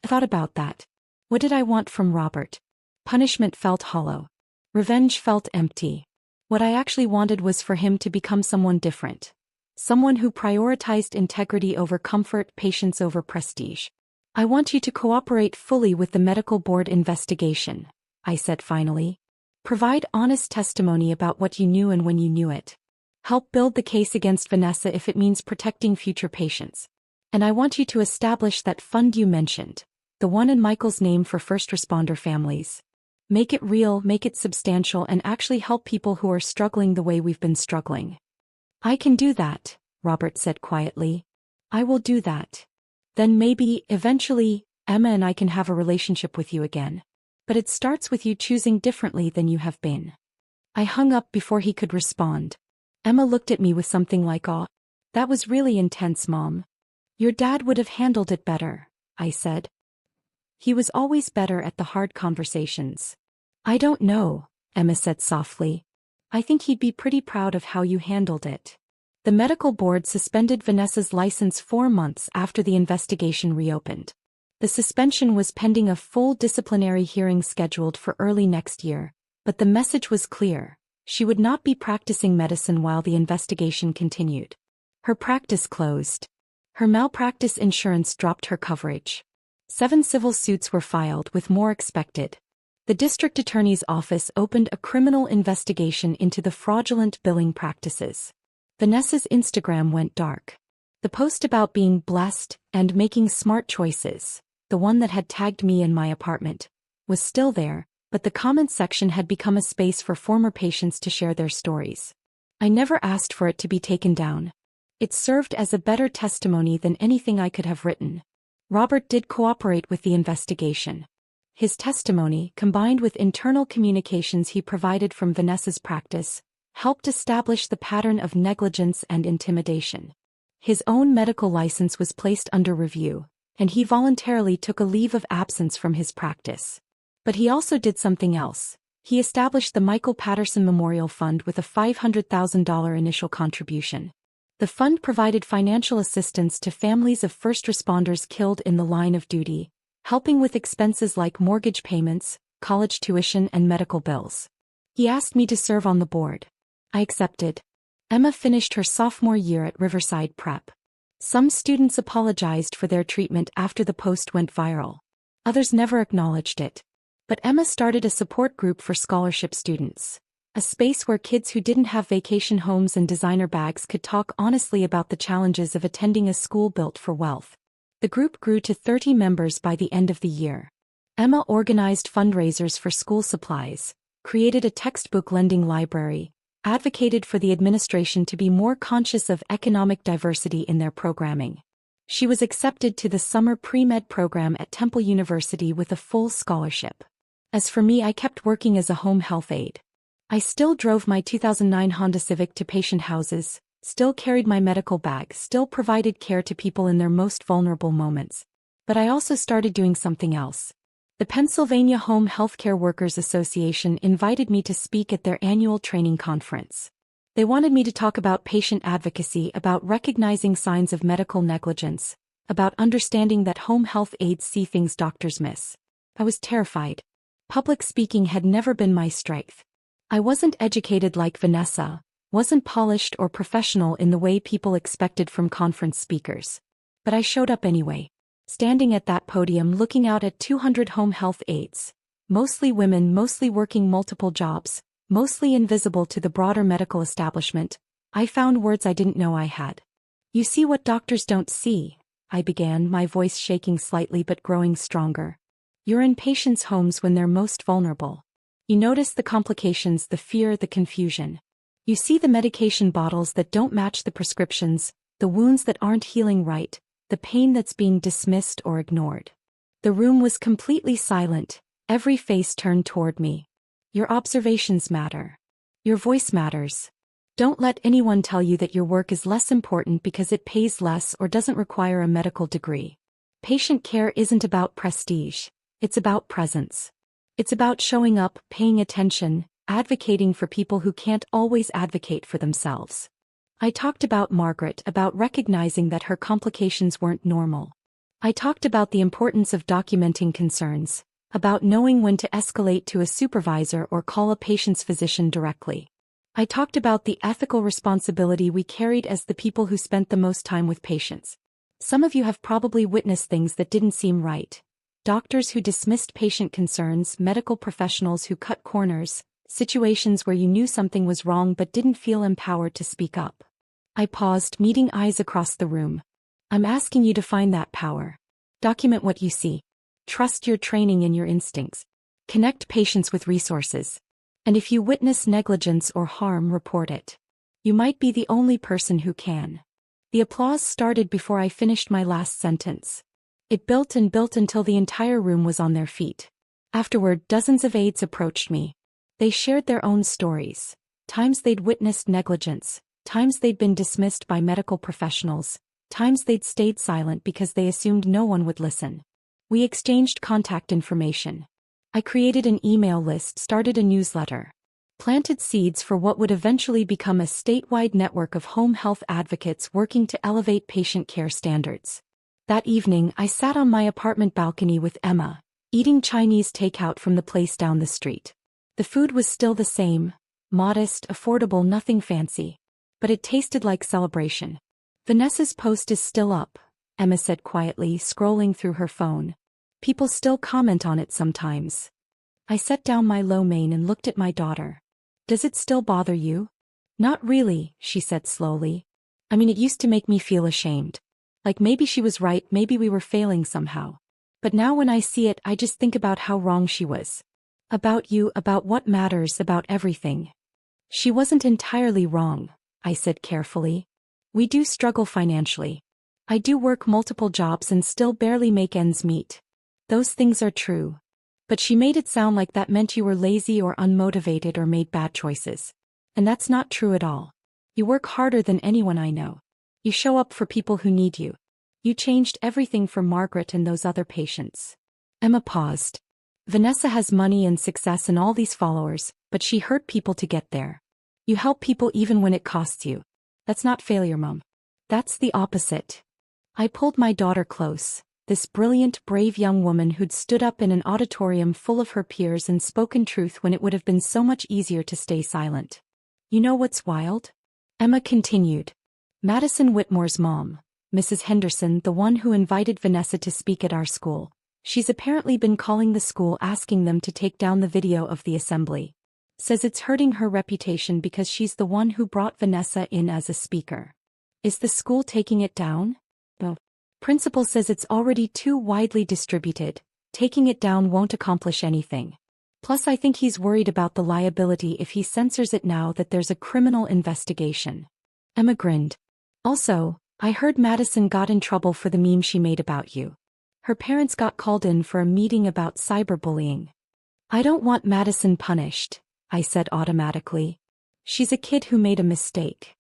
I thought about that. What did I want from Robert? Punishment felt hollow. Revenge felt empty. What I actually wanted was for him to become someone different. Someone who prioritized integrity over comfort, patience over prestige. I want you to cooperate fully with the medical board investigation, I said finally. Provide honest testimony about what you knew and when you knew it. Help build the case against Vanessa if it means protecting future patients. And I want you to establish that fund you mentioned, the one in Michael's name for first responder families. Make it real, make it substantial, and actually help people who are struggling the way we've been struggling. I can do that, Robert said quietly. I will do that. Then maybe, eventually, Emma and I can have a relationship with you again. But it starts with you choosing differently than you have been. I hung up before he could respond. Emma looked at me with something like awe. That was really intense, Mom. Your dad would have handled it better, I said. He was always better at the hard conversations. I don't know, Emma said softly. I think he'd be pretty proud of how you handled it. The medical board suspended Vanessa's license 4 months after the investigation reopened. The suspension was pending a full disciplinary hearing scheduled for early next year, but the message was clear. She would not be practicing medicine while the investigation continued. Her practice closed. Her malpractice insurance dropped her coverage. 7 civil suits were filed, with more expected. The district attorney's office opened a criminal investigation into the fraudulent billing practices. Vanessa's Instagram went dark. The post about being blessed and making smart choices, the one that had tagged me in my apartment, was still there, but the comments section had become a space for former patients to share their stories. I never asked for it to be taken down. It served as a better testimony than anything I could have written. Robert did cooperate with the investigation. His testimony, combined with internal communications he provided from Vanessa's practice, helped establish the pattern of negligence and intimidation. His own medical license was placed under review, and he voluntarily took a leave of absence from his practice. But he also did something else. He established the Michael Patterson Memorial Fund with a $500,000 initial contribution. The fund provided financial assistance to families of first responders killed in the line of duty, helping with expenses like mortgage payments, college tuition, and medical bills. He asked me to serve on the board. I accepted. Emma finished her sophomore year at Riverside Prep. Some students apologized for their treatment after the post went viral. Others never acknowledged it. But Emma started a support group for scholarship students. A space where kids who didn't have vacation homes and designer bags could talk honestly about the challenges of attending a school built for wealth. The group grew to 30 members by the end of the year. Emma organized fundraisers for school supplies, created a textbook lending library, advocated for the administration to be more conscious of economic diversity in their programming. She was accepted to the summer pre-med program at Temple University with a full scholarship. As for me, I kept working as a home health aide. I still drove my 2009 Honda Civic to patient houses, still carried my medical bag, still provided care to people in their most vulnerable moments. But I also started doing something else. The Pennsylvania Home Healthcare Workers Association invited me to speak at their annual training conference. They wanted me to talk about patient advocacy, about recognizing signs of medical negligence, about understanding that home health aides see things doctors miss. I was terrified. Public speaking had never been my strength. I wasn't educated like Vanessa, wasn't polished or professional in the way people expected from conference speakers. But I showed up anyway. Standing at that podium looking out at 200 home health aides. Mostly women, mostly working multiple jobs, mostly invisible to the broader medical establishment, I found words I didn't know I had. You see what doctors don't see, I began, my voice shaking slightly but growing stronger. You're in patients' homes when they're most vulnerable. You notice the complications, the fear, the confusion. You see the medication bottles that don't match the prescriptions, the wounds that aren't healing right, the pain that's being dismissed or ignored. The room was completely silent, every face turned toward me. Your observations matter. Your voice matters. Don't let anyone tell you that your work is less important because it pays less or doesn't require a medical degree. Patient care isn't about prestige, it's about presence. It's about showing up, paying attention, advocating for people who can't always advocate for themselves. I talked about Margaret, about recognizing that her complications weren't normal. I talked about the importance of documenting concerns, about knowing when to escalate to a supervisor or call a patient's physician directly. I talked about the ethical responsibility we carried as the people who spent the most time with patients. Some of you have probably witnessed things that didn't seem right. Doctors who dismissed patient concerns, medical professionals who cut corners, situations where you knew something was wrong but didn't feel empowered to speak up. I paused, meeting eyes across the room. I'm asking you to find that power. Document what you see. Trust your training and your instincts. Connect patients with resources. And if you witness negligence or harm, report it. You might be the only person who can. The applause started before I finished my last sentence. It built and built until the entire room was on their feet. Afterward, dozens of aides approached me. They shared their own stories. Times they'd witnessed negligence, times they'd been dismissed by medical professionals, times they'd stayed silent because they assumed no one would listen. We exchanged contact information. I created an email list, started a newsletter. Planted seeds for what would eventually become a statewide network of home health advocates working to elevate patient care standards. That evening, I sat on my apartment balcony with Emma, eating Chinese takeout from the place down the street. The food was still the same, modest, affordable, nothing fancy. But it tasted like celebration. Vanessa's post is still up, Emma said quietly, scrolling through her phone. People still comment on it sometimes. I set down my lo mein and looked at my daughter. Does it still bother you? Not really, she said slowly. I mean, it used to make me feel ashamed. Like maybe she was right, maybe we were failing somehow. But now when I see it, I just think about how wrong she was. About you, about what matters, about everything. She wasn't entirely wrong, I said carefully. We do struggle financially. I do work multiple jobs and still barely make ends meet. Those things are true. But she made it sound like that meant you were lazy or unmotivated or made bad choices. And that's not true at all. You work harder than anyone I know. You show up for people who need you. You changed everything for Margaret and those other patients. Emma paused. Vanessa has money and success and all these followers, but she hurt people to get there. You help people even when it costs you. That's not failure, Mom. That's the opposite. I pulled my daughter close, this brilliant, brave young woman who'd stood up in an auditorium full of her peers and spoken truth when it would have been so much easier to stay silent. You know what's wild? Emma continued. Madison Whitmore's mom, Mrs. Henderson, the one who invited Vanessa to speak at our school, she's apparently been calling the school asking them to take down the video of the assembly. Says it's hurting her reputation because she's the one who brought Vanessa in as a speaker. Is the school taking it down? No. Principal says it's already too widely distributed. Taking it down won't accomplish anything. Plus I think he's worried about the liability if he censors it now that there's a criminal investigation. Emma grinned. Also, I heard Madison got in trouble for the meme she made about you. Her parents got called in for a meeting about cyberbullying. I don't want Madison punished, I said automatically. She's a kid who made a mistake.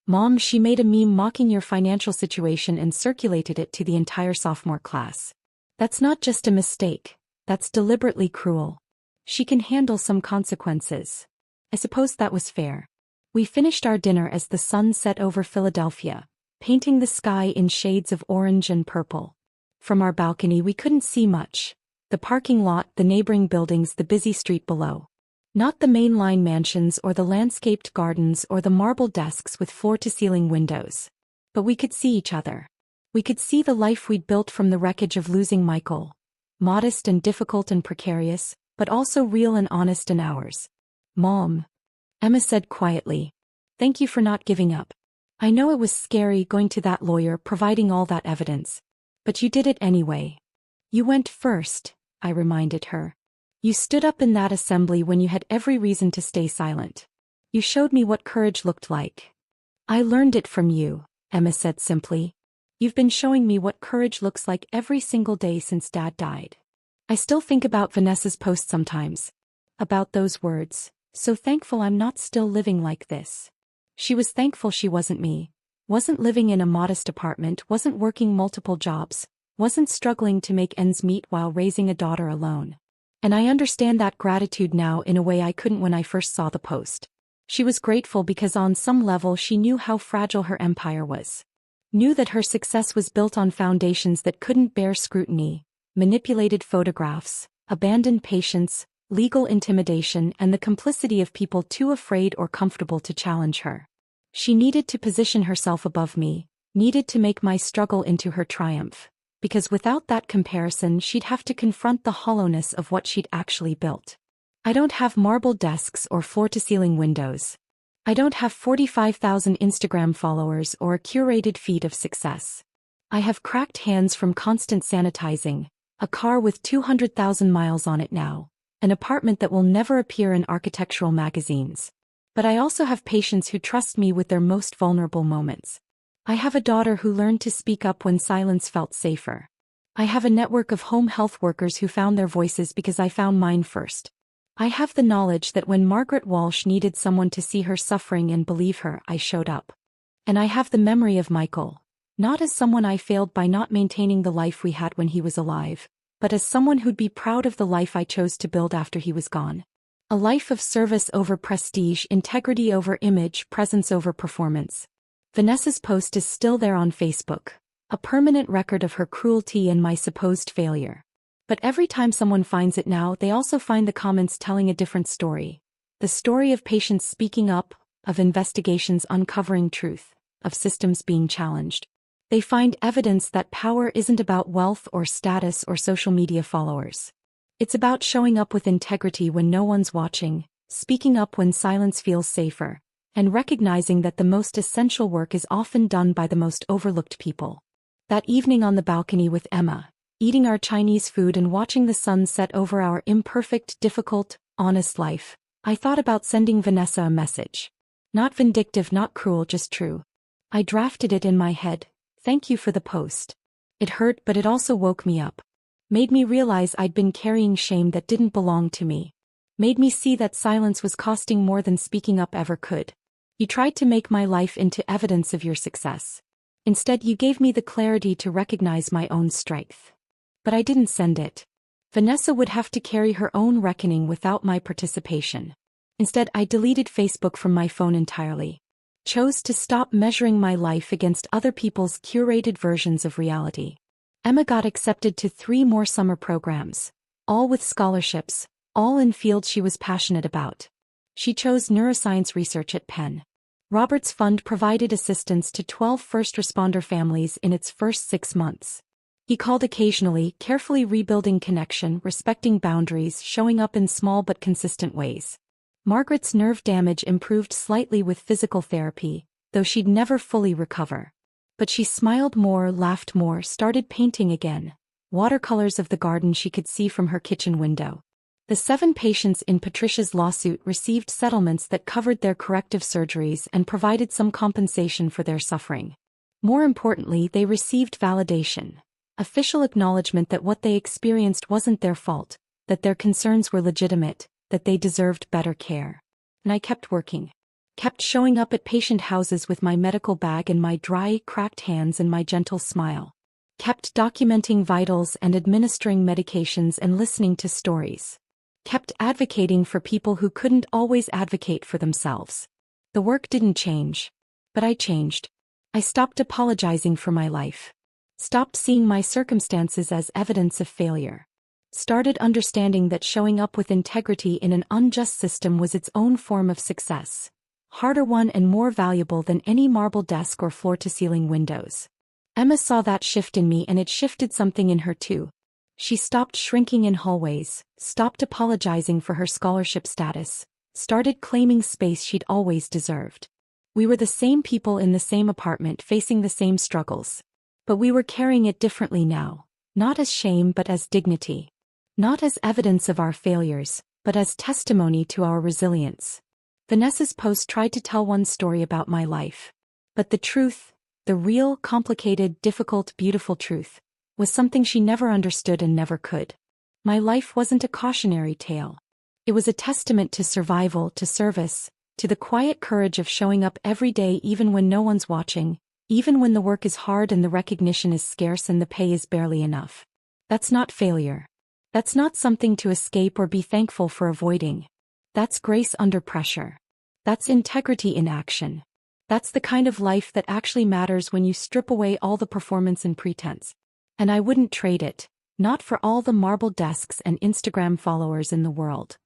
Mom, she made a meme mocking your financial situation and circulated it to the entire sophomore class. That's not just a mistake, that's deliberately cruel. She can handle some consequences. I suppose that was fair. We finished our dinner as the sun set over Philadelphia, painting the sky in shades of orange and purple. From our balcony we couldn't see much. The parking lot, the neighboring buildings, the busy street below. Not the mainline mansions or the landscaped gardens or the marble desks with floor-to-ceiling windows. But we could see each other. We could see the life we'd built from the wreckage of losing Michael. Modest and difficult and precarious, but also real and honest and ours. Mom. Emma said quietly. Thank you for not giving up. I know it was scary going to that lawyer providing all that evidence. But you did it anyway. You went first, I reminded her. You stood up in that assembly when you had every reason to stay silent. You showed me what courage looked like. I learned it from you, Emma said simply. You've been showing me what courage looks like every single day since Dad died. I still think about Vanessa's post sometimes. About those words, so thankful I'm not still living like this. She was thankful she wasn't me. Wasn't living in a modest apartment, wasn't working multiple jobs, wasn't struggling to make ends meet while raising a daughter alone. And I understand that gratitude now in a way I couldn't when I first saw the post. She was grateful because on some level she knew how fragile her empire was. Knew that her success was built on foundations that couldn't bear scrutiny, manipulated photographs, abandoned patients, legal intimidation, and the complicity of people too afraid or comfortable to challenge her. She needed to position herself above me, needed to make my struggle into her triumph, because without that comparison she'd have to confront the hollowness of what she'd actually built. I don't have marble desks or floor-to-ceiling windows. I don't have 45,000 Instagram followers or a curated feed of success. I have cracked hands from constant sanitizing, a car with 200,000 miles on it now, an apartment that will never appear in architectural magazines. But I also have patients who trust me with their most vulnerable moments. I have a daughter who learned to speak up when silence felt safer. I have a network of home health workers who found their voices because I found mine first. I have the knowledge that when Margaret Walsh needed someone to see her suffering and believe her, I showed up. And I have the memory of Michael, not as someone I failed by not maintaining the life we had when he was alive, but as someone who'd be proud of the life I chose to build after he was gone. A life of service over prestige, integrity over image, presence over performance. Vanessa's post is still there on Facebook, a permanent record of her cruelty and my supposed failure. But every time someone finds it now, they also find the comments telling a different story. The story of patients speaking up, of investigations uncovering truth, of systems being challenged. They find evidence that power isn't about wealth or status or social media followers. It's about showing up with integrity when no one's watching, speaking up when silence feels safer, and recognizing that the most essential work is often done by the most overlooked people. That evening on the balcony with Emma, eating our Chinese food and watching the sun set over our imperfect, difficult, honest life, I thought about sending Vanessa a message. Not vindictive, not cruel, just true. I drafted it in my head. Thank you for the post. It hurt, but it also woke me up. Made me realize I'd been carrying shame that didn't belong to me. Made me see that silence was costing more than speaking up ever could. You tried to make my life into evidence of your success. Instead, you gave me the clarity to recognize my own strength. But I didn't send it. Vanessa would have to carry her own reckoning without my participation. Instead, I deleted Facebook from my phone entirely. Chose to stop measuring my life against other people's curated versions of reality. Emma got accepted to 3 more summer programs, all with scholarships, all in fields she was passionate about. She chose neuroscience research at Penn. Robert's Fund provided assistance to 12 first responder families in its first 6 months. He called occasionally, carefully rebuilding connection, respecting boundaries, showing up in small but consistent ways. Margaret's nerve damage improved slightly with physical therapy, though she'd never fully recover. But she smiled more, laughed more, started painting again, watercolors of the garden she could see from her kitchen window. The 7 patients in Patricia's lawsuit received settlements that covered their corrective surgeries and provided some compensation for their suffering. More importantly, they received validation. Official acknowledgement that what they experienced wasn't their fault, that their concerns were legitimate, that they deserved better care. And I kept working. Kept showing up at patient houses with my medical bag and my dry, cracked hands and my gentle smile. Kept documenting vitals and administering medications and listening to stories. Kept advocating for people who couldn't always advocate for themselves. The work didn't change. But I changed. I stopped apologizing for my life. Stopped seeing my circumstances as evidence of failure. started understanding that showing up with integrity in an unjust system was its own form of success. Harder won and more valuable than any marble desk or floor-to-ceiling windows. Emma saw that shift in me, and it shifted something in her too. She stopped shrinking in hallways, stopped apologizing for her scholarship status, started claiming space she'd always deserved. We were the same people in the same apartment facing the same struggles. But we were carrying it differently now, not as shame but as dignity. Not as evidence of our failures, but as testimony to our resilience. Vanessa's post tried to tell one story about my life. But the truth, the real, complicated, difficult, beautiful truth, was something she never understood and never could. My life wasn't a cautionary tale. It was a testament to survival, to service, to the quiet courage of showing up every day even when no one's watching, even when the work is hard and the recognition is scarce and the pay is barely enough. That's not failure. That's not something to escape or be thankful for avoiding. That's grace under pressure. That's integrity in action. That's the kind of life that actually matters when you strip away all the performance and pretense. And I wouldn't trade it, not for all the marble desks and Instagram followers in the world.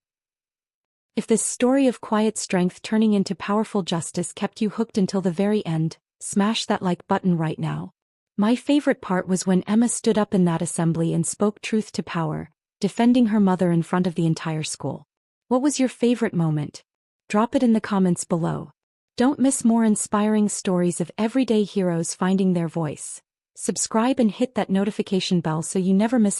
If this story of quiet strength turning into powerful justice kept you hooked until the very end, smash that like button right now. My favorite part was when Emma stood up in that assembly and spoke truth to power, defending her mother in front of the entire school. What was your favorite moment? Drop it in the comments below. Don't miss more inspiring stories of everyday heroes finding their voice. Subscribe and hit that notification bell so you never miss